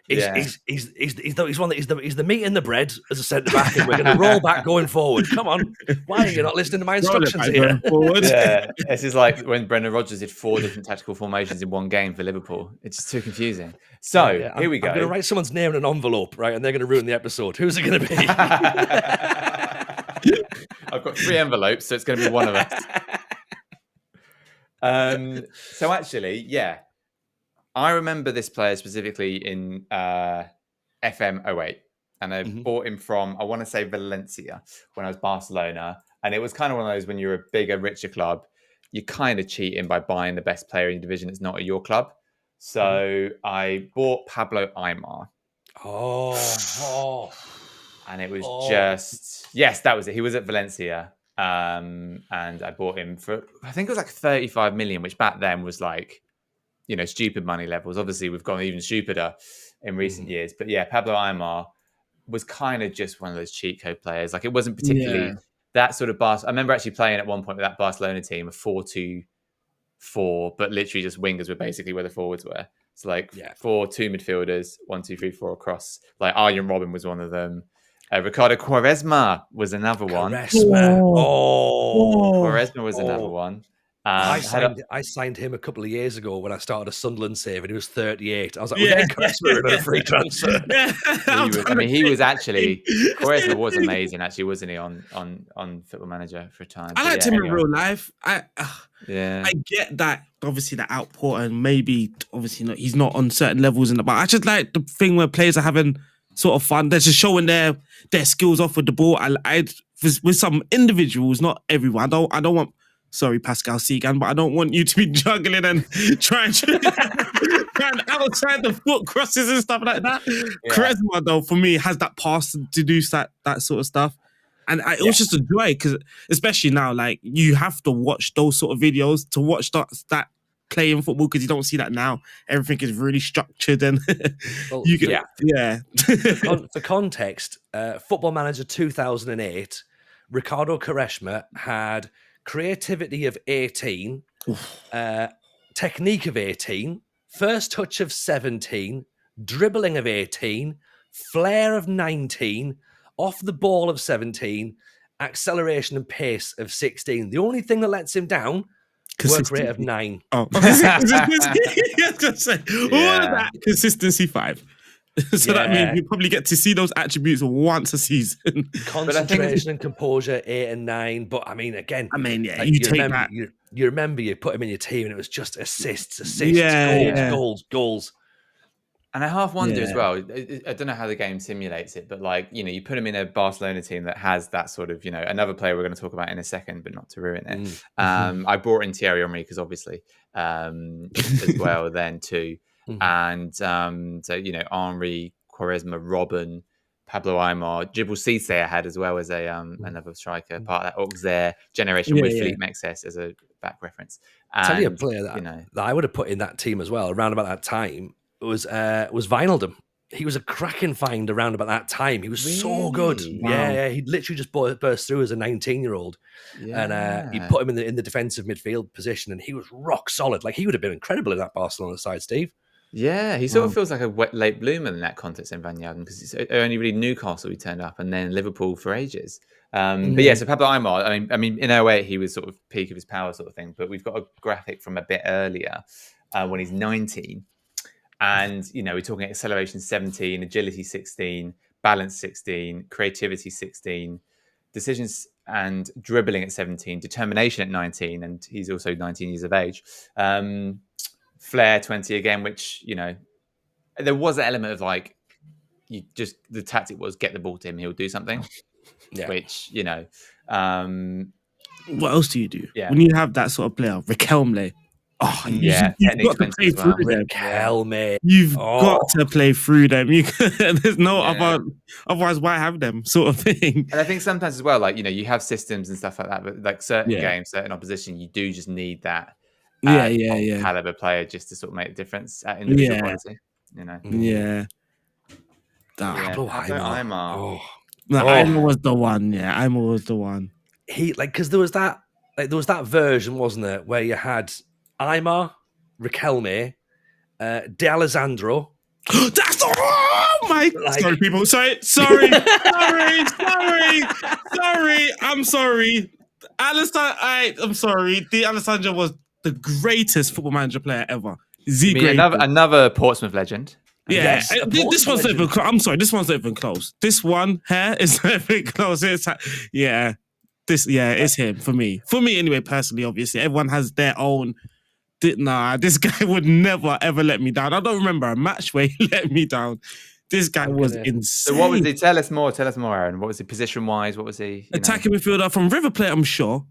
he's the meat and the bread as a centre back, and we're going to roll back going forward. Come on, why are you not listening to my instructions here? Yeah, this is like when Brendan Rodgers did 4 different tactical formations in one game for Liverpool. It's just too confusing. So here we go. I'm going to write someone's name in an envelope, right, and they're going to ruin the episode. Who's it going to be? I've got 3 envelopes, so it's going to be one of us. So actually, yeah. I remember this player specifically in FM 08, and I bought him from, I want to say, Valencia when I was Barcelona. And it was kind of one of those, when you're a bigger, richer club, you're kind of cheating by buying the best player in your division that's not at your club. So I bought Pablo Aimar. And it was just, yes, that was it. He was at Valencia. And I bought him for, I think it was like 35 million, which back then was like, you know, stupid money levels. Obviously, we've gone even stupider in recent years. But yeah, Pablo Aimar was kind of just one of those cheat code players. Like, it wasn't particularly that sort of I remember actually playing at one point with that Barcelona team, a 4-2-4, but literally just wingers were basically where the forwards were. It's like 4, 2 midfielders, 1, 2, 3, 4 across. Like, Arjen Robben was one of them. Ricardo Quaresma was another one. Quaresma was another one. I signed him a couple of years ago when I started a Sunderland save, and he was 38. I was like, we're getting Quaresma in a free transfer. He was actually, Quaresma was amazing, actually, wasn't he, on Football Manager for a time? I liked him in real life. I get that, obviously, the output, and maybe, obviously, he's not on certain levels, but I just like the thing where players are having sort of fun. They're just showing their skills off with the ball. With some individuals, not everyone. I don't want. Sorry, Pascal Segan, but I don't want you to be juggling and trying outside the foot crosses and stuff like that. Yeah. Quaresma, though, for me, has that pass to do that sort of stuff. And it was just a joy, because especially now, like, you have to watch those sort of videos to watch that playing football, because you don't see that now. Everything is really structured and For context, Football Manager 2008, Ricardo Quaresma had creativity of 18, technique of 18, first touch of 17, dribbling of 18, flair of 19, off the ball of 17, acceleration and pace of 16. The only thing that lets him down, work rate of 9. Oh, that consistency 5. So that means you probably get to see those attributes once a season. Concentration and composure, 8 and 9. But I mean, again, you remember you put him in your team and it was just assists, goals. And I half wonder as well, I don't know how the game simulates it, but like, you know, you put him in a Barcelona team that has that sort of, you know, another player we're going to talk about in a second, but not to ruin it. I brought in Thierry Henry because obviously as well then too. And so, you know, Henry, Quaresma, Robben, Pablo Aimar, Djibril Cissé I had as well as a another striker, part of that Auxerre generation with Philippe Mexes as a back reference. And, tell you a player that I would have put in that team as well around about that time was Wijnaldum. He was a cracking find around about that time. He was so good. Wow. Yeah, he'd literally just burst through as a 19-year-old. And he put him in the defensive midfield position, and he was rock solid. Like, he would have been incredible in that Barcelona side, Steve. Yeah, he sort of feels like a late bloomer in that context in Van Wijnaldum, because it's only really Newcastle he turned up, and then Liverpool for ages. But yeah, so Pablo Aimar, I mean, in 08 he was sort of peak of his power sort of thing, but we've got a graphic from a bit earlier when he's 19. And, you know, we're talking acceleration 17, agility 16, balance 16, creativity 16, decisions and dribbling at 17, determination at 19, and he's also 19 years of age. Flair 20 again, which, you know, there was an element of like, the tactic was get the ball to him, he'll do something. Yeah. Which, you know, what else do you do Yeah. when you have that sort of player, Riquelme? Oh, you've got to play through them. Riquelme. You've got to play through them. There's no other. Otherwise, why have them? Sort of thing. And I think sometimes as well, like, you know, you have systems and stuff like that, but like certain games, certain opposition, you do just need that. Caliber player just to sort of make a difference at individual quality. You know. Yeah. Aimar. Aimar was the one. Yeah, Aimar was the one. He because there was that version, wasn't there, where you had Aimar, Riquelme, D'Alessandro. That's sorry, people. Sorry. I'm sorry. I'm sorry. D'Alessandro was the greatest football manager player ever. Another Portsmouth legend. Yeah, yes, this one's not even close. I'm sorry, this one's not even close. This one here is not even close. It's him for me. For me, anyway, personally, obviously. Everyone has their own. This guy would never, ever let me down. I don't remember a match where he let me down. This guy was insane. So what was he? Tell us more, Aaron. What was he position-wise? What was he? Attacking midfielder from River Plate, I'm sure.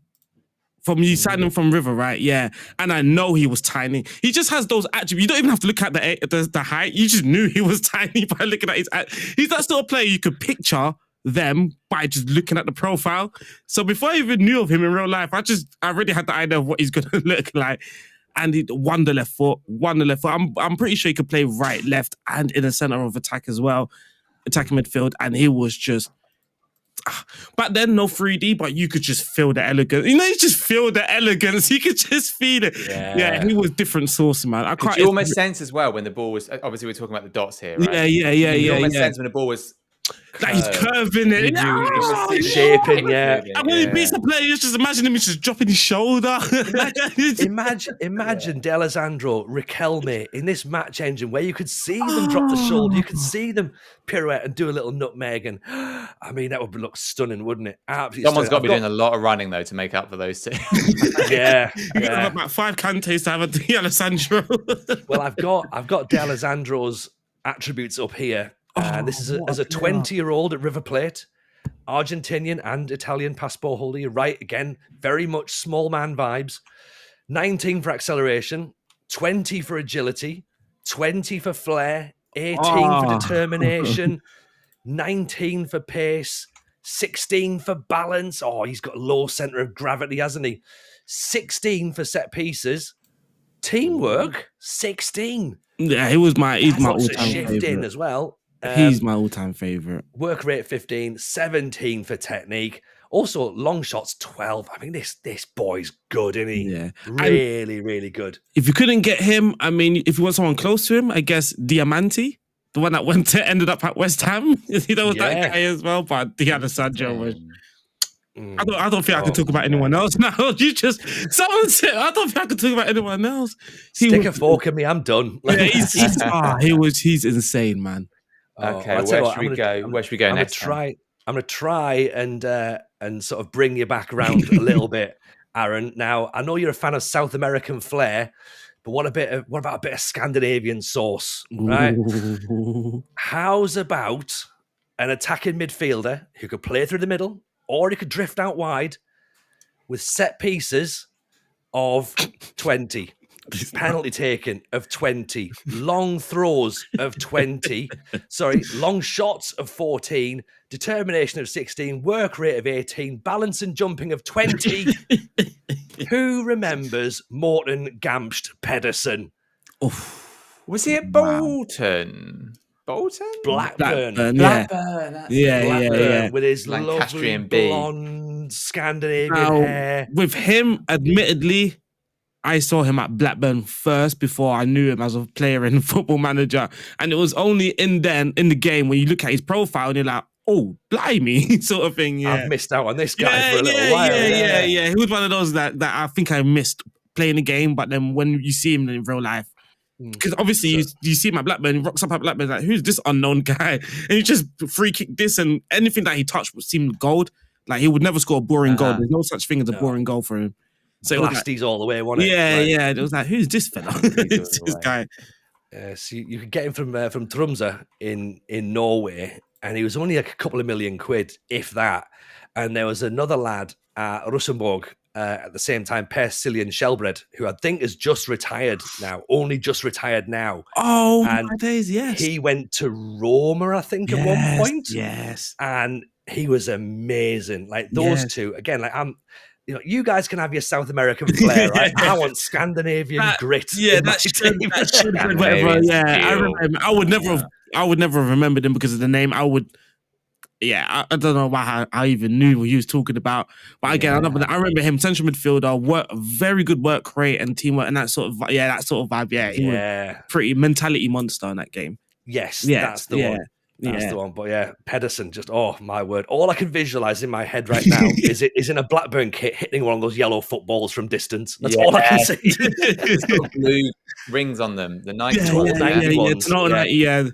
You signed him from River, right? Yeah. And I know he was tiny. He just has those attributes. You don't even have to look at the height. You just knew he was tiny by looking at his... He's that sort of player you could picture them by just looking at the profile. So before I even knew of him in real life, I already had the idea of what he's going to look like. And he won the left foot. I'm pretty sure he could play right, left, and in the center of attack as well. Attacking midfield. And he was just... Back then, no 3D, but you could just feel the elegance. You know, you just feel the elegance. You could just feel it. Yeah, he was different sauce, man. Could you almost sense as well when the ball was... Obviously, we're talking about the dots here, right? Yeah. You almost sense when the ball was... Like he's curving it. Shaping, And when he beats the player, you just imagine him just dropping his shoulder. Imagine D'Alessandro, Riquelme in this match engine where you could see them drop the shoulder, you could see them pirouette and do a little nutmeg, and I mean that would look stunning, wouldn't it? Absolutely. Someone's got to be doing a lot of running though to make up for those two. Yeah. You got to have about 5 Cantes to have a D'Alessandro. Well, I've got D'Alessandro's attributes up here. This is as a 20-year-old at River Plate, Argentinian and Italian passport holder. You're right, again, very much small man vibes. 19 for acceleration, 20 for agility, 20 for flair, 18 for determination, 19 for pace, 16 for balance. Oh, he's got a low centre of gravity, hasn't he? 16 for set pieces. Teamwork, 16. Yeah, he's my all-time shift favorite. in as well. He's my all-time favorite. Work rate 15, 17 for technique. Also, long shots 12. I mean, this boy's good, isn't he? Yeah, really, really good. If you couldn't get him, I mean, if you want someone close to him, I guess Diamante, the one that ended up at West Ham. That was that guy as well. But D'Alessandro was. I don't think I can talk about anyone else now. Someone said, I don't think I can talk about anyone else. Stick a fork in me, I'm done. Yeah, he's insane, man. Okay, where should we go next? I'm gonna try and sort of bring you back around a little bit, Aaron. Now, I know you're a fan of South American flair, but what about a bit of Scandinavian sauce, right? How's about an attacking midfielder who could play through the middle, or he could drift out wide with set pieces of 20? Penalty taken of 20, long throws of 20, long shots of 14, determination of 16, work rate of 18, balance and jumping of 20. Who remembers Morten Gamst Pedersen? Was he at Bolton? Blackburn. Yeah. With his Lancastrian lovely blonde Scandinavian hair. With him, admittedly, I saw him at Blackburn first before I knew him as a player in Football Manager. And it was only in the game when you look at his profile and you're like, oh, blimey, sort of thing. Yeah. I've missed out on this guy for a little while. Yeah. He was one of those that I think I missed playing the game, but then when you see him in real life, because obviously you see him at Blackburn, he rocks up at Blackburn, like, who's this unknown guy? And he just free kick this, and anything that he touched seemed gold. Like he would never score a boring goal. There's no such thing as a boring goal for him. So Blasties all the way, wasn't it? Yeah. It was like, who's this fella? Who's this guy? So you could get him from Tromsø in Norway, and he was only like a couple of million quid, if that. And there was another lad at Rosenborg at the same time, Per Siljan Skjelbred, who I think has just retired now, only just retired now. Oh, and my days, yes. He went to Roma, I think, at one point. Yes. And he was amazing. Like those two, again, like you guys can have your South American flair, right? I want Scandinavian grit. Yeah, that should whatever. Yeah, I remember. I would never have remembered him because of the name. I don't know why I even knew what he was talking about. But again, I remember him, central midfielder, very good work rate and teamwork, and that sort of vibe. Yeah, he was pretty mentality monster in that game. Yes, that's the one. That's the one. But yeah, Pedersen, just, oh my word. All I can visualize in my head right now is in a Blackburn kit hitting one of those yellow footballs from distance. That's all I can see. Blue rings on them. The 90 ones. Yeah.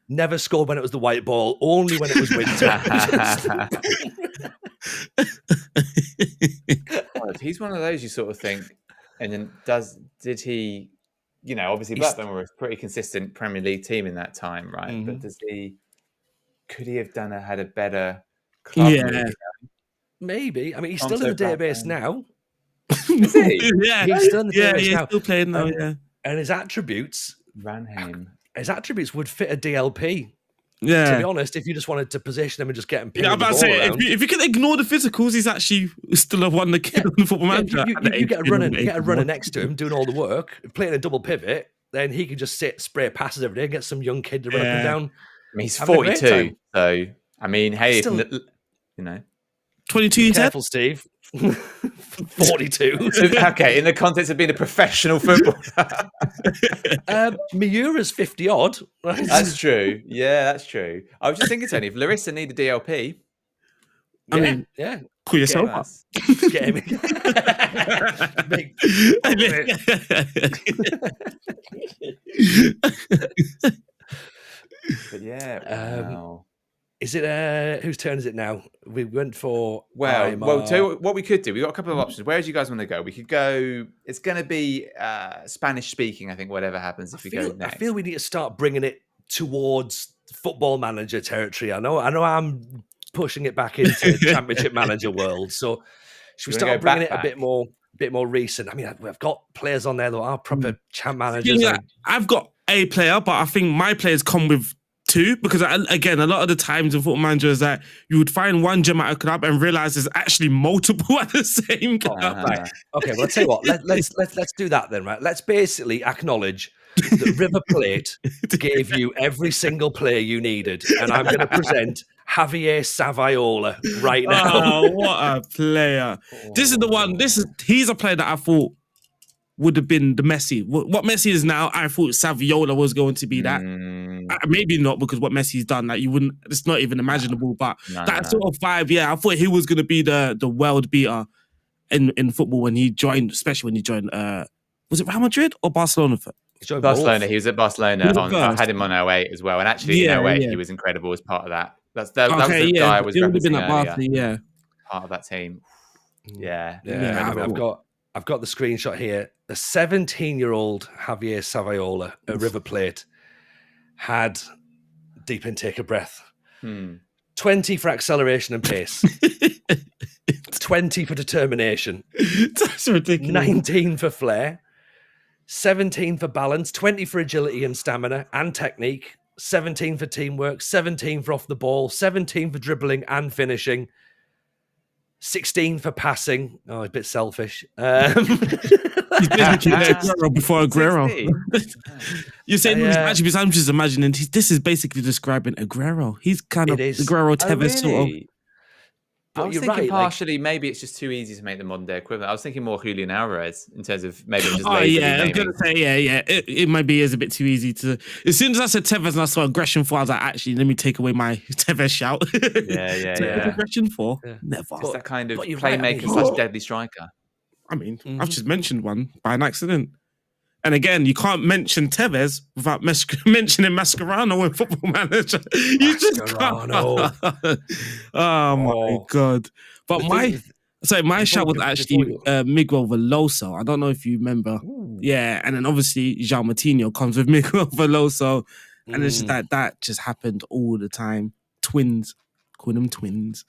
Never scored when it was the white ball, only when it was winter. He's one of those you sort of think, and then did he, obviously Blackburn were a pretty consistent Premier League team in that time, right? Mm-hmm. But could he have had a better club? Yeah. Maybe. I mean, he's still in the database now. Is he? Yeah. He's still in the database now. He's still playing now, And his attributes... Ranheim. His attributes would fit a DLP. Yeah. To be honest, if you just wanted to position him and just get him pinging I'm about to say, if you can ignore the physicals, he's actually still a one the kid on the Football Manager. You get a runner next to him doing all the work, playing a double pivot, then he can just spray passes every day and get some young kid to run up and down. I mean, he's 42, so I mean, hey, still, 22 you careful, Steve. 42. Okay, in the context of being a professional footballer. Miura's 50 odd. Right? That's true. Yeah, that's true. I was just thinking, Tony, if Larissa needed DLP, I mean, call yourself up. Get him. But wow. Is it whose turn is it now? We went for tell you what we could do. We've got a couple of options. Where do you guys want to go? We could go. It's going to be Spanish speaking. I think whatever happens if we go next. I feel we need to start bringing it towards Football Manager territory. I know. I'm pushing it back into Championship Manager world. So should we start bringing it a bit more recent? I mean, we've got players on there that are proper champ managers. Yeah, I've got a player, but I think my players come with two, because again, a lot of the times in Football Manager is that you would find one gem at a club and realize there's actually multiple at the same club. Right. Okay, well, I'll tell you what. Let's do that then, right? Let's basically acknowledge that River Plate gave you every single player you needed, and I'm going to present Javier Saviola right now. Oh, what a player! This is the one. He's a player that I thought would have been the Messi. What Messi is now, I thought Saviola was going to be that. Maybe not, because what Messi's done, like, you wouldn't. It's not even imaginable. But that sort of vibe, I thought he was going to be the world beater in football when he joined, especially when he joined. Was it Real Madrid or Barcelona? Barcelona. He was at Barcelona. I had him on 08 as well, and actually in 08 he was incredible as part of that. That was the guy I was referencing earlier. Part of that team. Yeah. I've got the screenshot here. The 17-year-old Javier Saviola at River Plate had, deep intake of breath, 20 for acceleration and pace, 20 for determination, that's ridiculous, 19 for flair, 17 for balance, 20 for agility and stamina and technique, 17 for teamwork, 17 for off the ball, 17 for dribbling and finishing, 16 for passing. Oh, a bit selfish. He's basically Aguero before Aguero. You're saying attributes. I'm just imagining this is basically describing Aguero. He's kind of Aguero Tevez sort of. I was thinking partially, maybe it's just too easy to make the modern day equivalent. I was thinking more Julian Alvarez in terms of maybe just lazy I was going to say, it maybe is a bit too easy to. As soon as I said Tevez and I saw aggression for, I was like, actually, let me take away my Tevez shout. Aggression for? Yeah. Never. It's that kind of playmaker / deadly striker. I mean, I've just mentioned one by an accident. And again, you can't mention Tevez without mentioning Mascherano in Football Manager. You just can't. Oh, my God. But my shout was actually Miguel Veloso. I don't know if you remember. Ooh. Yeah, and then obviously João Moutinho comes with Miguel Veloso, and it's just that just happened all the time. Twins, call them twins.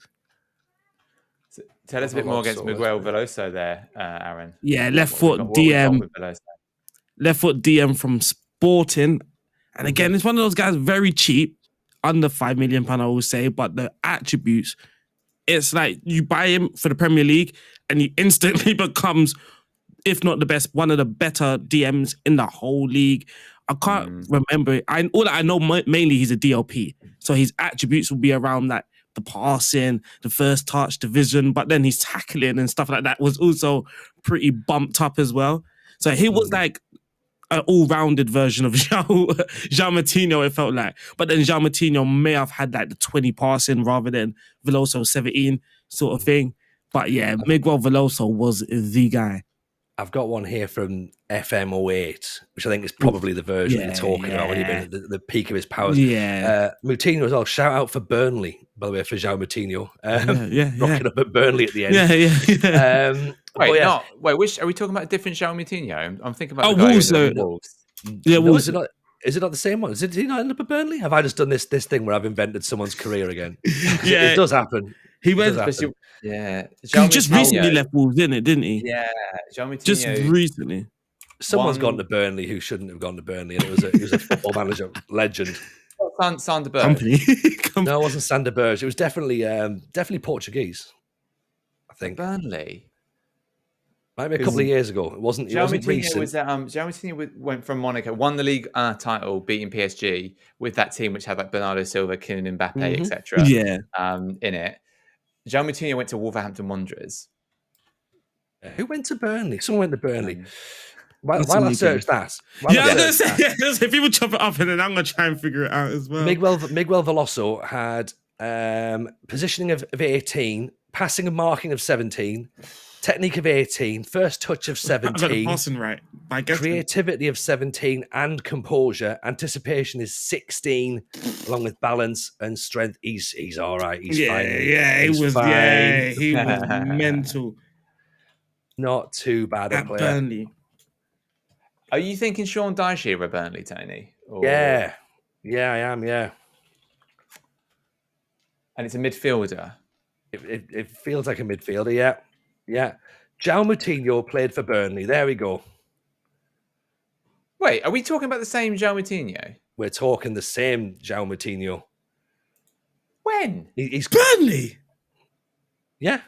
So tell us a bit more against Miguel Veloso there, Arron. Yeah, left foot DM from Sporting, and again, it's one of those guys very cheap, under £5 million, I will say, but the attributes. It's like you buy him for the Premier League and he instantly becomes, if not the best, one of the better DMs in the whole league. I can't remember. All I know mainly he's a DLP. So his attributes will be around that, the passing, the first touch, the vision, but then his tackling and stuff like that was also pretty bumped up as well. So he was like an all-rounded version of João Moutinho, it felt like. But then João Moutinho may have had like the 20 passing rather than Veloso 17 sort of thing. But yeah, Miguel Veloso was the guy. I've got one here from FM08, which I think is probably the version you're talking about when you've been at the peak of his powers. Yeah. Moutinho as well. Shout out for Burnley, by the way, for João Moutinho. Rocking up at Burnley at the end. Wait, are we talking about a different João Moutinho? I'm thinking about Wolves. Wolves. Yeah, Wolves. Is it not the same one? Did he not end up at Burnley? Have I just done this thing where I've invented someone's career again? Yeah, it does happen. He went. Yeah, he just recently left Wolves, didn't he? Yeah, João Moutinho. Just recently. Someone's gone to Burnley who shouldn't have gone to Burnley, and it was a football manager legend. Sander Berge. No, it wasn't Sander Berge. It was definitely Portuguese. I think Burnley. Might be a couple of years ago. It wasn't recent. João Moutinho went from Monaco, won the league title, beating PSG with that team which had like Bernardo Silva, Kylian Mbappe, etc. Yeah, in it. João Moutinho went to Wolverhampton Wanderers. Who went to Burnley? Someone went to Burnley. While I search that. I was going to say, people chop it up and then I'm going to try and figure it out as well. Miguel Veloso had positioning of 18, passing and marking of 17, technique of 18, first touch of 17, passing right. Creativity of 17, and composure. Anticipation is 16, along with balance and strength. He's all right. He's fine. Yeah, he was mental. Not too bad at player. Burnley. Are you thinking Sean Dyche at Burnley, Tony? Or... Yeah, I am. Yeah, and it's a midfielder. It feels like a midfielder. Yeah. João Moutinho played for Burnley. There we go. Wait, are we talking about the same João Moutinho? We're talking the same João Moutinho. When? He's Burnley. Yeah.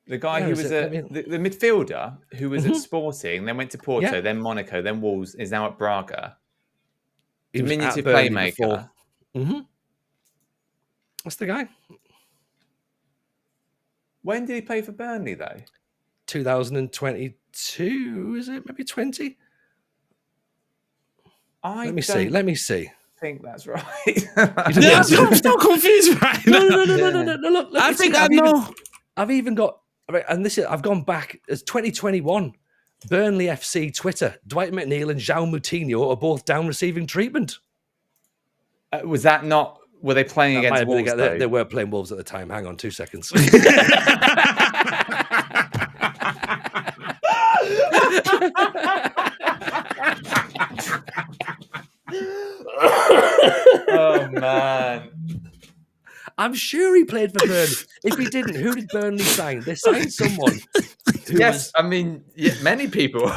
The guy who was the midfielder who was at Sporting, then went to Porto, then Monaco, then Wolves, is now at Braga. Diminutive playmaker. That's the guy. When did he play for Burnley, though? 2022, is it? Maybe 20? Let me see. I think that's right. I'm still confused right now. No. Look, I think I know. I've even got, and I've gone back as 2021. Burnley FC Twitter. Dwight McNeil and João Moutinho are both down receiving treatment. Was that not? Were they playing against Wolves? They were playing Wolves at the time. Hang on 2 seconds. Oh man. I'm sure he played for Burnley. If he didn't, who did Burnley sign? They signed someone. Many people.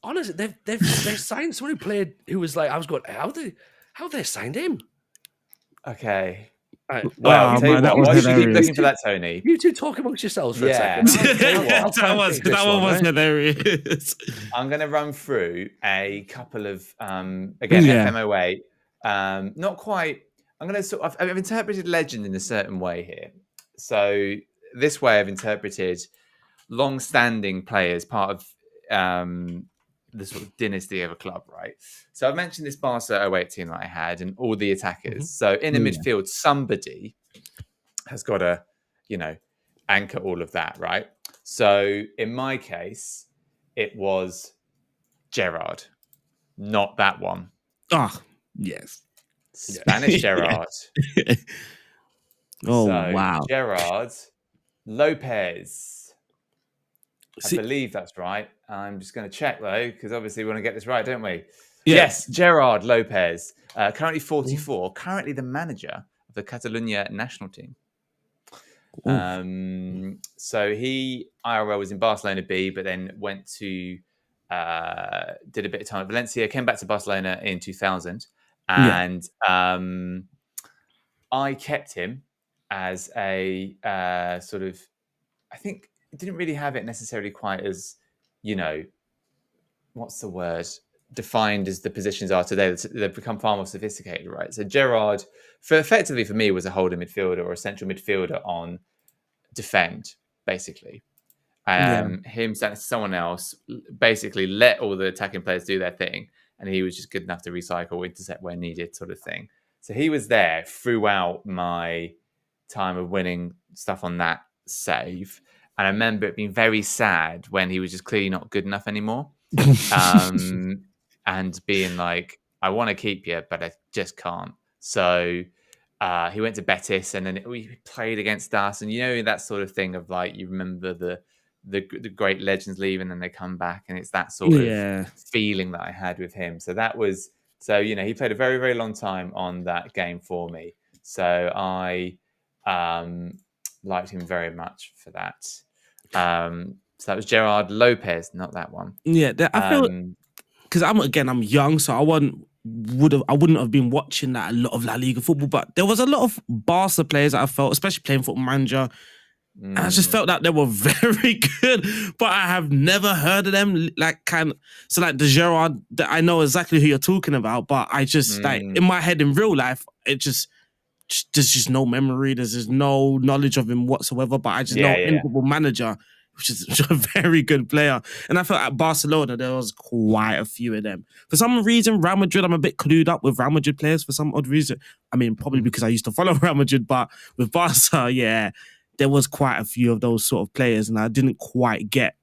Honestly, they've signed someone who was like, I was going, how they signed him? Okay. Right. Well, why should you keep looking for that, Tony? You two talk amongst yourselves for a second. That one was hilarious. I'm going to run through a couple of FMOA. Not quite. I'm going to I've interpreted legend in a certain way here. So this way, I've interpreted long-standing players, part of the sort of dynasty of a club, right? So I've mentioned this Barca 08 team that I had and all the attackers. So in the midfield, somebody has got to, anchor all of that, right? So in my case, it was Gerrard, not that one. Ah, yes. Spanish Gerrard. Oh, So wow. Gerard Lopez. I See- believe that's right. I'm just going to check though, because obviously we want to get this right, don't we? Yeah. Yes, Gerard Lopez, currently 44, currently the manager of the Catalunya national team. So he IRL was in Barcelona B, but then went to did a bit of time at Valencia, came back to Barcelona in 2000, and I kept him as a sort of, I think it didn't really have it necessarily quite as, what's the word, defined as the positions are today. They've become far more sophisticated, right? So Gerard, effectively for me, was a holding midfielder or a central midfielder on defend, basically. Him standing to someone else, basically let all the attacking players do their thing, and he was just good enough to recycle, intercept where needed, sort of thing. So he was there throughout my time of winning stuff on that save. And I remember it being very sad when he was just clearly not good enough anymore. And being like, I want to keep you, but I just can't. So he went to Betis, and then we played against us. And that sort of thing of like, you remember the great legends leave and then they come back, and it's that sort of feeling that I had with him. So that was, he played a very, very long time on that game for me. So I liked him very much for that. So that was Gerard Lopez, not that one. Yeah, I feel because I'm young, so I wouldn't have been watching that a lot of La Liga football, but there was a lot of Barca players that I felt, especially playing Football Manager. And I just felt that they were very good, but I have never heard of them. Like the Gerard, that I know exactly who you're talking about, but I just like in my head in real life, it just there's just no memory. There's just no knowledge of him whatsoever. But I just know in Football Manager, which is a very good player. And I felt at Barcelona, there was quite a few of them. For some reason, Real Madrid, I'm a bit clued up with Real Madrid players for some odd reason. I mean, probably because I used to follow Real Madrid, but with Barca, there was quite a few of those sort of players, and I didn't quite get.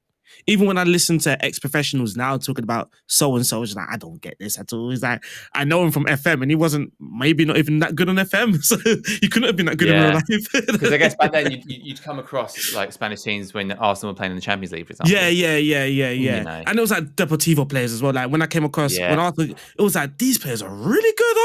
Even when I listen to ex-professionals now talking about so-and-so, it's like, I don't get this at all. It's like, I know him from FM, and he wasn't maybe not even that good on FM, so he couldn't have been that good in real life. Because I guess back then you'd come across like Spanish teams when Arsenal were playing in the Champions League, for example. Yeah. And it was like Deportivo players as well. Like when I came across when Arsenal, it was like, these players are really good,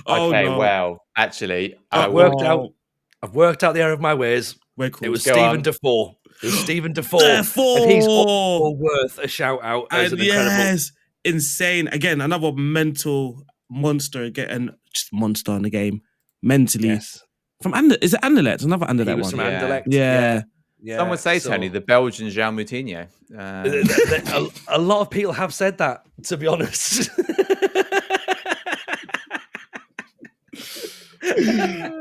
aren't they? Well, actually, I've worked out the error of my ways. It was Stephen Defoe. It was Stephen Defoe. And he's all worth a shout out as an incredible. Insane. Again, another mental monster again, just monster in the game. Mentally. Yes. From is it Anderlecht? Another Anderlecht one. From Anderlecht. Yeah. Some would say, Tony, the Belgian João Moutinho. A lot of people have said that, to be honest.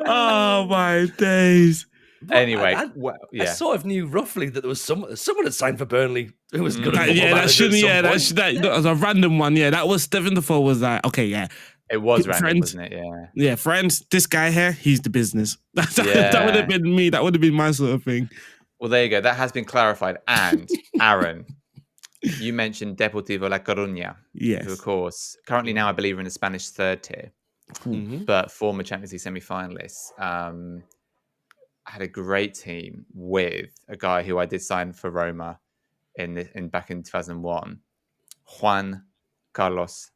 Oh my days. Anyway, I sort of knew roughly that there was someone had signed for Burnley who was good at that was a random one. Yeah, that was Stephen Defoe was like, okay, yeah. It was random, wasn't it? Yeah, friends, this guy here, he's the business. That would have been me. That would have been my sort of thing. Well, there you go. That has been clarified. And Arron, you mentioned Deportivo La Coruña. Yes. Who, of course, currently now I believe are in the Spanish third tier, but former Champions League semi-finalists. I had a great team with a guy who I did sign for Roma back in 2001, Juan Carlos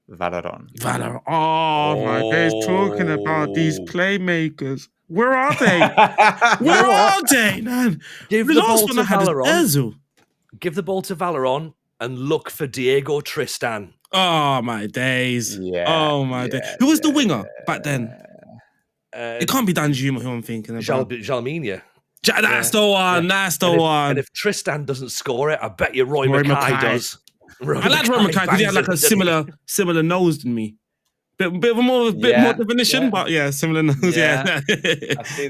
Valerón. Oh my days, talking about these playmakers. Where are they? Where are they, man? Give the ball to Valerón. Give the ball to Valerón and look for Diego Tristan. Oh my days. Yeah. Oh my days. Who was the winger back then? It can't be Danjuma who I'm thinking about. Jalminia. That's the one. That's the one. And if Tristan doesn't score it, I bet you Roy Mackay does. I like Roy Mackay because he had like a similar nose than me. Bit more definition, but similar nose. Yeah.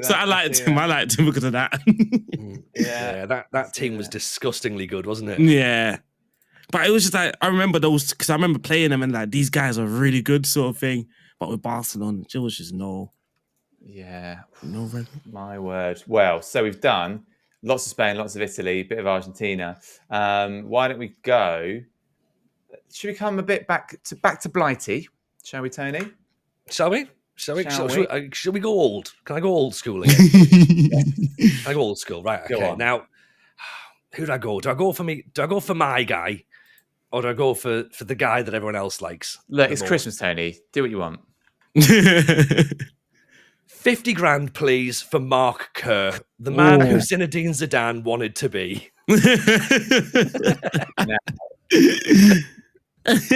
So I liked him. I liked him because of that. That team was disgustingly good, wasn't it? Yeah. But it was just like, I remember those, because I remember playing them and like, these guys are really good sort of thing. But with Barcelona, it was just no. Yeah. No red. My word. Well, so we've done lots of Spain, lots of Italy, a bit of Argentina. Why don't we go? Should we come a bit back to Blighty? Shall we, Tony? Shall we? Shall we go old? Can I go old school again? Can I go old school? Right. Okay. Now, who do I go? Do I go for my guy, or do I go for the guy that everyone else likes? Look, it's Christmas, Tony. Do what you want. 50 grand, please, for Mark Kerr, the man who Zinedine Zidane wanted to be.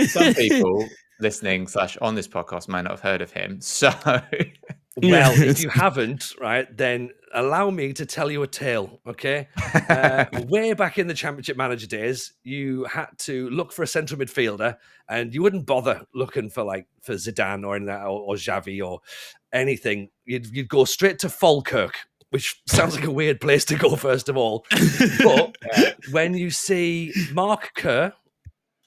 Some people listening / on this podcast might not have heard of him. So, well, if you haven't, right, then allow me to tell you a tale, okay? Way back in the Championship Manager days, you had to look for a central midfielder, and you wouldn't bother looking for Zidane or Xavi or anything. You'd go straight to Falkirk, which sounds like a weird place to go, first of all. But when you see Mark Kerr,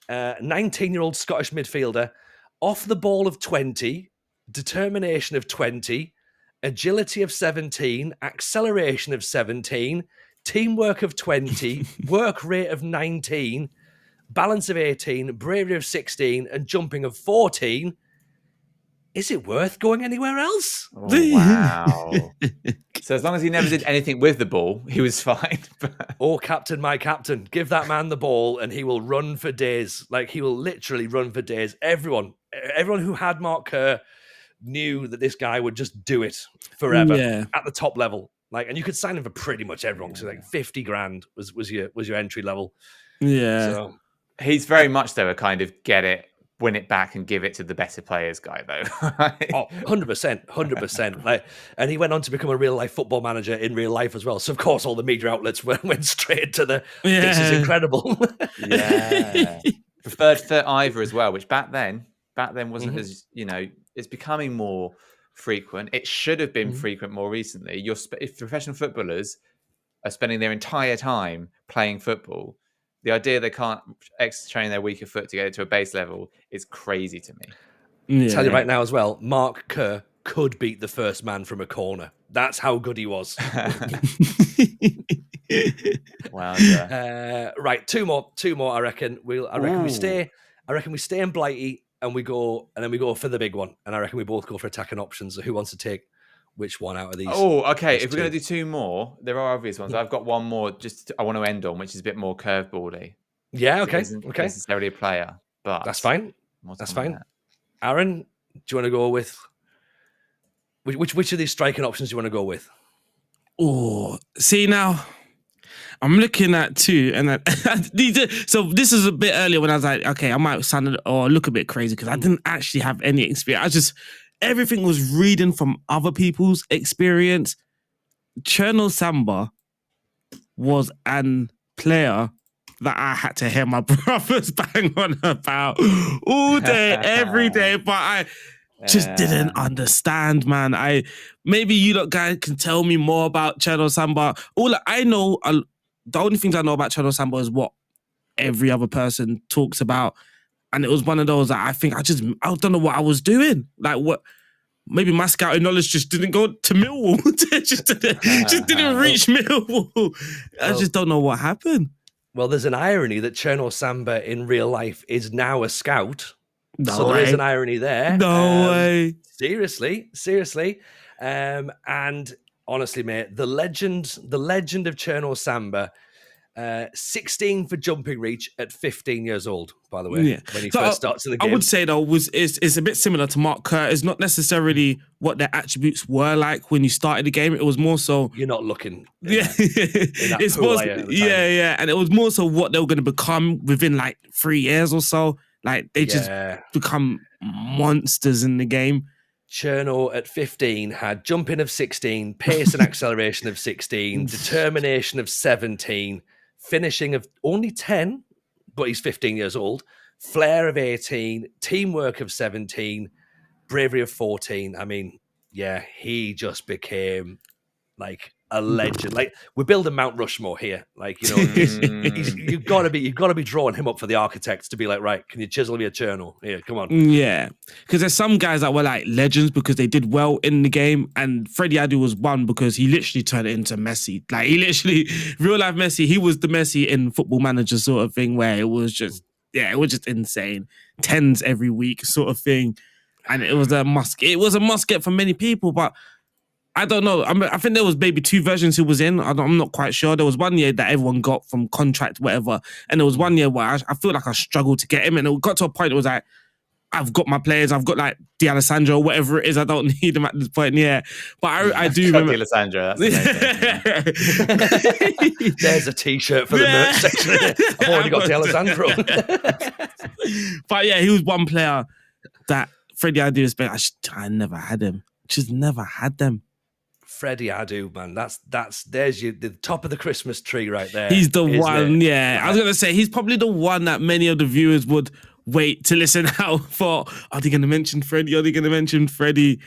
19-year-old Scottish midfielder, off the ball of 20, determination of 20, agility of 17, acceleration of 17, teamwork of 20, work rate of 19, balance of 18, bravery of 16, and jumping of 14. Is it worth going anywhere else? Oh, wow. So as long as he never did anything with the ball, he was fine. Oh, captain, my captain, give that man the ball and he will run for days. He will literally run for days. Everyone who had Mark Kerr knew that this guy would just do it forever at the top level. And you could sign him for pretty much everyone. So 50 grand was your entry level. Yeah. So he's very much though a kind of get it, win it back and give it to the better players guy though. Oh, 100%. And he went on to become a real life football manager in real life as well. So of course all the media outlets went straight to this is incredible. Yeah. Preferred for either as well, which back then wasn't as, it's becoming more frequent. It should have been frequent more recently. If professional footballers are spending their entire time playing football, the idea they can't train their weaker foot to get it to a base level is crazy to me. I'll tell you right now as well, Mark Kerr could beat the first man from a corner. That's how good he was. Wow. Right, two more. I reckon we stay in Blighty and then we go for the big one. And I reckon we both go for attacking options. So who wants to take which one out of these? Oh, okay. If we're going to do two more, there are obvious ones. I've got one more I want to end on, which is a bit more curvebally. Yeah, okay. It isn't necessarily a player, but that's fine. That's fine. Arron, do you want to go with which of these striking options do you want to go with? Oh, see now, I'm looking at two, and so this is a bit earlier when I was like, okay, I might sound or look a bit crazy because I didn't actually have any experience. Everything was reading from other people's experience. Cherno Samba was an player that I had to hear my brothers bang on about all day, every day, but I just didn't understand, man. Maybe you lot guys can tell me more about Cherno Samba. All I know, the only things I know about Cherno Samba is what every other person talks about. And it was one of those that I think I don't know what I was doing. Maybe my scouting knowledge just didn't go to Millwall. just didn't reach Millwall. I just don't know what happened. Well, there's an irony that Cherno Samba in real life is now a scout. No so way. There is an irony there. No way. Seriously. And honestly, mate, the legend of Cherno Samba, 16 for jumping reach at 15 years old, by the way, when he first starts in the game. I would say, though, it's a bit similar to Mark Kerr. It's not necessarily what their attributes were like when you started the game. It was more so... You're not looking it's more, and it was more so what they were going to become within 3 years or so. They just become monsters in the game. Cherno at 15 had jumping of 16, pace and acceleration of 16, determination of 17, finishing of only 10, but he's 15 years old, flair of 18, teamwork of 17, bravery of 14. I mean, he just became a legend. We're building Mount Rushmore here. You've got to be drawing him up for the architects to be right, can you chisel me a Cherno? Here, come on. Yeah, because there's some guys that were legends because they did well in the game, and Freddie Adu was one because he literally turned it into Messi. He literally, real life Messi, he was the Messi in Football Manager sort of thing where it was just insane. 10s every week sort of thing. And it was a must. It was a must get for many people, but I don't know. I think there was maybe 2 versions he was in. I'm not quite sure. There was one year that everyone got from contract, whatever. And there was one year where I feel like I struggled to get him. And it got to a point, it was like, I've got my players. I've got like D'Alessandro, whatever it is. I don't need them at this point. Yeah. But I do remember. D'Alessandro, that's amazing. There's a t-shirt for the merch section. I've already got D'Alessandro. But yeah, he was one player that Freddie Adu, I never had him. Just never had them. Freddie Adu, man, there's the top of the Christmas tree right there. He's the one, yeah. I was gonna say he's probably the one that many of the viewers would wait to listen out for. Are they gonna mention Freddie? Are they gonna mention Freddie?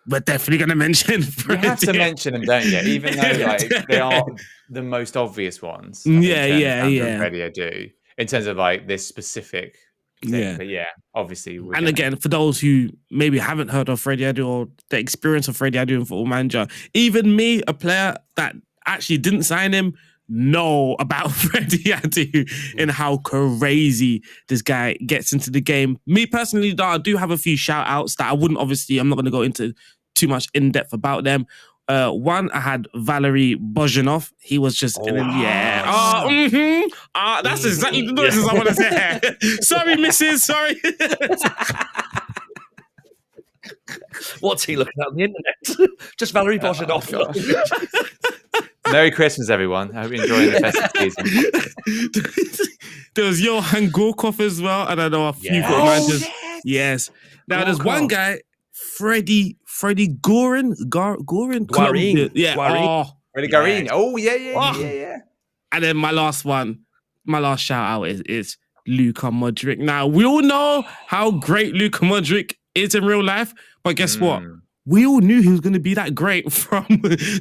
We're definitely gonna mention Freddie. You have to mention them, don't you? Even though like they are the most obvious ones. Yeah. Freddie Adu in terms of like this specific thing. Yeah. But yeah, obviously. And again, for those who maybe haven't heard of Freddie Adu or the experience of Freddie Adu in Football Manager, even me, a player that actually didn't sign him, know about Freddie Adu and how crazy this guy gets into the game. Me personally, though, I do have a few shout outs that I'm not going to go into too much in depth about them. One, I had Valery Bozhinov. He was just that's exactly the noises I want to say. Sorry, missus. Sorry. What's he looking at on the internet? Just Valery Bozhinov. Merry Christmas, everyone. I hope you're enjoying the festive season. There was Johan Gorkov as well, and I know a few managers. Yes. Now there's one guy, Freddie Guarin. Guarin. Yeah. Freddie Guarin. Oh, yeah. And then my last shout out is Luka Modric. Now, we all know how great Luka Modric is in real life, but guess what? We all knew he was going to be that great from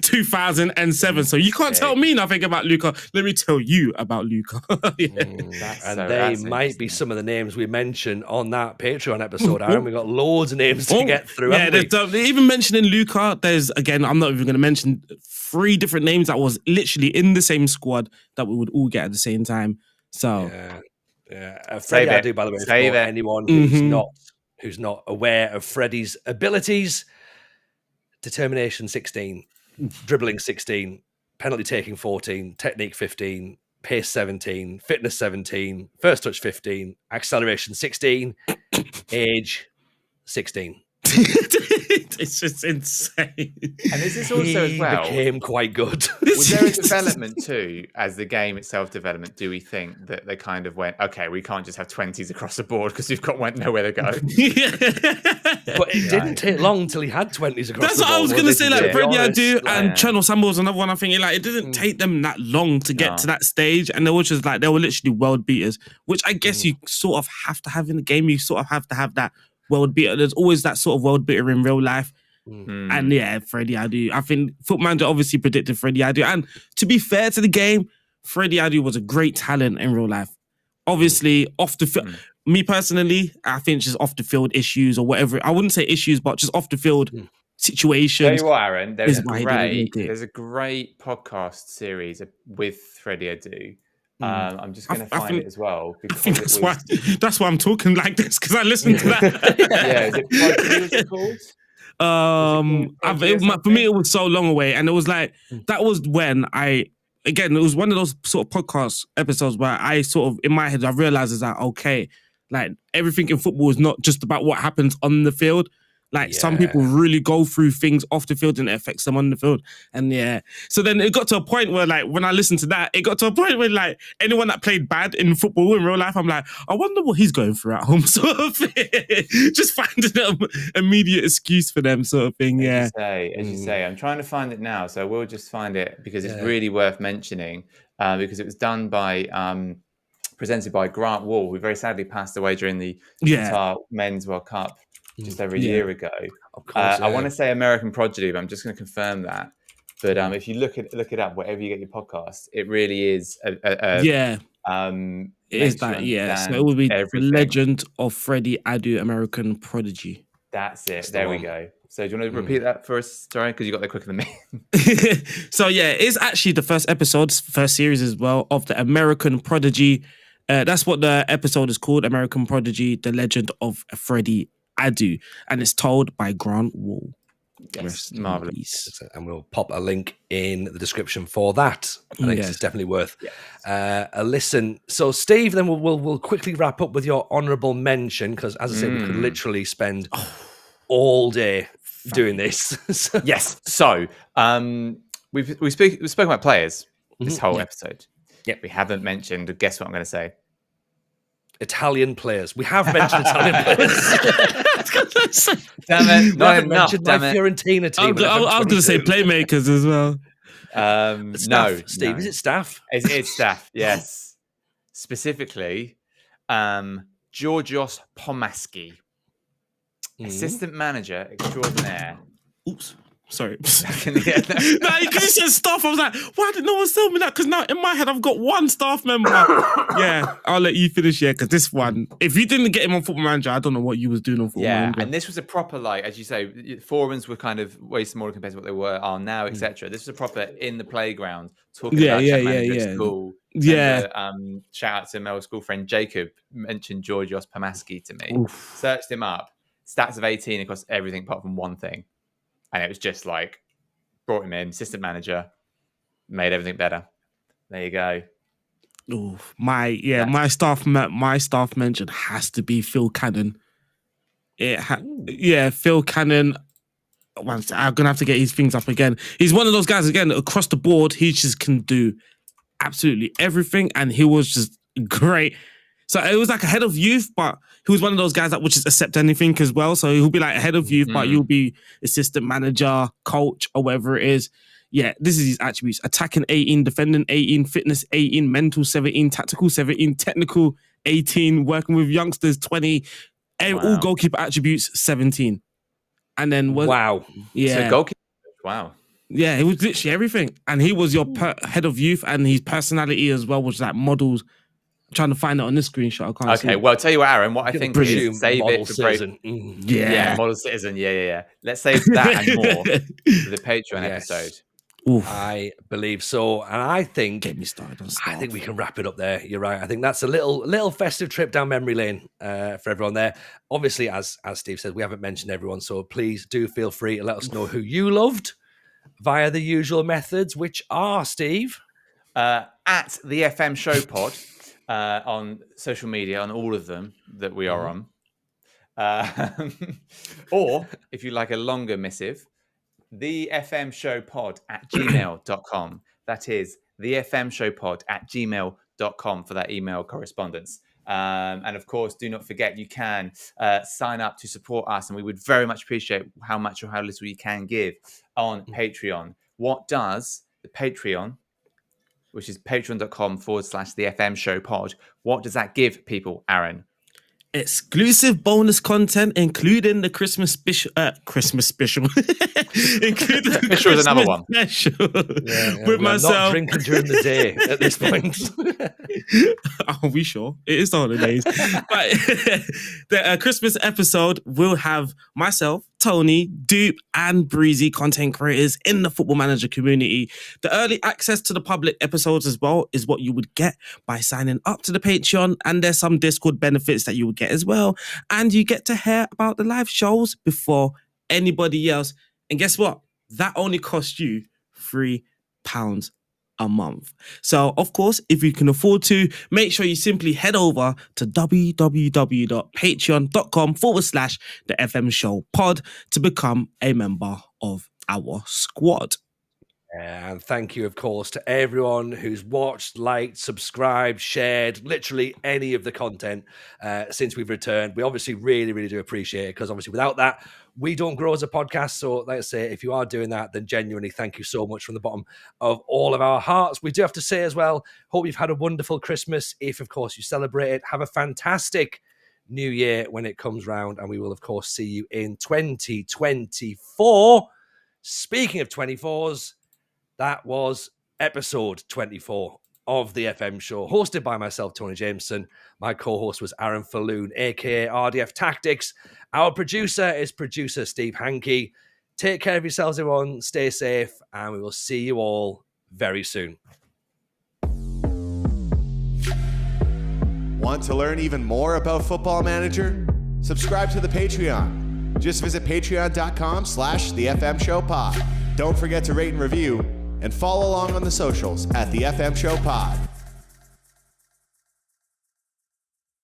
2007. So you can't tell me nothing about Luka. Let me tell you about Luka. They might be some of the names we mentioned on that Patreon episode, Aaron. We've got loads of names to get through. Yeah, even mentioning Luka, there's, again, I'm not even going to mention 3 different names that was literally in the same squad that we would all get at the same time. So, Freddie Adu, by the way, for anyone who's not aware of Freddie's abilities. Determination 16, dribbling 16, penalty taking 14, technique 15, pace 17, fitness 17, first touch 15, acceleration 16, age 16. It's just insane. And is this also as well? Became quite good. Was there a development too, as the game itself development? Do we think that they kind of went, okay, we can't just have 20s across the board because we've got nowhere to go? But it didn't take long till he had 20s across the board. That's what I was going to say. Like Freddie Adu and Cherno Sambo was another one. I'm thinking like it didn't take them that long to get to that stage, and they were literally world beaters, which I guess you sort of have to have in the game. You sort of have to have that world beater. There's always that sort of world beater in real life. And yeah, Freddie Adu. I think Football Manager obviously predicted Freddie Adu. And to be fair to the game, Freddie Adu was a great talent in real life. Obviously, off the field, me personally, I think just off the field issues or whatever. I wouldn't say issues, but just off the field situations. Tell you what, Aaron, there's a great podcast series with Freddie Adu. I'm just going to find it as well. Because that's why I'm talking like this, because I listened to that. Is it called? For me, it was so long away, and it was like that was when it was one of those sort of podcast episodes where I sort of in my head I realized is that okay, like everything in football is not just about what happens on the field. Like some people really go through things off the field and it affects them on the field. And so then it got to a point where like, when I listened to that, it got to a point where like anyone that played bad in football in real life, I'm like, I wonder what he's going through at home sort of thing. Just finding an immediate excuse for them sort of thing. As you say, I'm trying to find it now. So we'll just find it because it's really worth mentioning because it was done by, presented by Grant Wall, who very sadly passed away during the Qatar Men's World Cup. Just over a year ago. Of course, I want to say American Prodigy, but I'm just going to confirm that. But if you look it up, wherever you get your podcast, it really is it is that, So it will be everything. The Legend of Freddie Adu, American Prodigy. That's it. There we go. So do you want to repeat that for us, sorry? Because you got there quicker than me. So it's actually the first series as well of the American Prodigy. That's what the episode is called, American Prodigy, The Legend of Freddie I Do, and it's told by Grant Wall. Yes, Rest in marvelous. peace. And we'll pop a link in the description for that. I think Yes. it's definitely worth Yes. a listen. So, Steve, then we'll quickly wrap up with your honourable mention, because, as I say, we could literally spend all day doing this. So- Yes. So we've spoken about players this whole episode. Yep. We haven't mentioned. Guess what I'm going to say? Italian players. We have mentioned Italian players. Damn it! We Not haven't enough. mentioned my Damn it. Fiorentina team. I was going to say playmakers as well. Staff, No, Steve. no. Is it staff? It's staff. Yes. Specifically, Georgios Pomaski, assistant manager extraordinaire. Oops. Sorry. Yeah, No, because you said staff. I was like, why did no one tell me that? Because now in my head, I've got one staff member. Yeah, I'll let you finish here, because this one, if you didn't get him on Football Manager, I don't know what you was doing on Football Manager. And this was a proper, like, as you say, forums were kind of way smaller compared to what they are now, etc. This was a proper in the playground talking about chat manager at school. Yeah. And, shout out to Mel's school friend Jacob, mentioned Georgios Pomaski to me. Searched him up. Stats of 18 across everything apart from one thing. And it was just like, brought him in, assistant manager, made everything better. There you go. Oof. My staff mention has to be Phil Cannon. Phil Cannon. I'm gonna have to get his things up again. He's one of those guys again across the board. He just can do absolutely everything, and he was just great. So it was like a head of youth, but he was one of those guys that would just accept anything as well. So he'll be like a head of youth, but you'll be assistant manager, coach, or whatever it is. Yeah, this is his attributes. Attacking 18, defending 18, fitness 18, mental 17, tactical 17, technical 18, working with youngsters 20, all goalkeeper attributes 17. And then Wow. Yeah. So goalkeeper. Wow. Yeah, it was literally everything. And he was your head of youth, and his personality as well was like models. I'm trying to find it on this screenshot. I can't see it. Well, I'll tell you what, Aaron, what I think is save it for citizen. model citizen. Yeah. Let's save that and more for the Patreon episode. Oof. I believe so. And I think Get me started on I think we can wrap it up there. You're right. I think that's a little festive trip down memory lane for everyone there. Obviously, as Steve said, we haven't mentioned everyone, so please do feel free to let us know who you loved via the usual methods, which are, Steve? At the FM Show Pod on social media, on all of them that we are on. Or, if you like a longer missive, the FM Show Pod at gmail.com. That is the FM Show Pod at gmail.com for that email correspondence. And of course, do not forget, you can sign up to support us, and we would very much appreciate how much or how little you can give on Patreon. What does the Patreon, which is patreon.com/the FM Show Pod, what does that give people, Aaron? Exclusive bonus content, including the Christmas special. Including the Special is another one. Special With myself. Not drinking during the day at this point. Are we sure? It is the holidays. But the Christmas episode will have myself, Tony, Dupe, and Breezy content creators in the Football Manager community. The early access to the public episodes as well is what you would get by signing up to the Patreon, and there's some Discord benefits that you would get as well. And you get to hear about the live shows before anybody else. And guess what? That only costs you £3 a month. So, of course, if you can afford to, make sure you simply head over to www.patreon.com/the FM Show Pod to become a member of our squad. And thank you, of course, to everyone who's watched, liked, subscribed, shared, literally any of the content since we've returned. We obviously really, really do appreciate it, because obviously without that, we don't grow as a podcast. So like I say, if you are doing that, then genuinely thank you so much from the bottom of all of our hearts. We do have to say as well, hope you've had a wonderful Christmas. If, of course, you celebrate it, have a fantastic New Year when it comes round. And we will, of course, see you in 2024. Speaking of 24s, that was episode 24 of the FM show, hosted by myself, Tony Jameson. My co-host was Aaron Falloon, aka RDF Tactics. Our producer is producer Steve Hankey. Take care of yourselves, everyone. Stay safe, and we will see you all very soon. Want to learn even more about Football Manager? Subscribe to the Patreon. Just visit patreon.com/thefmshowpod. Don't forget to rate and review, and follow along on the socials at the FM Show Pod.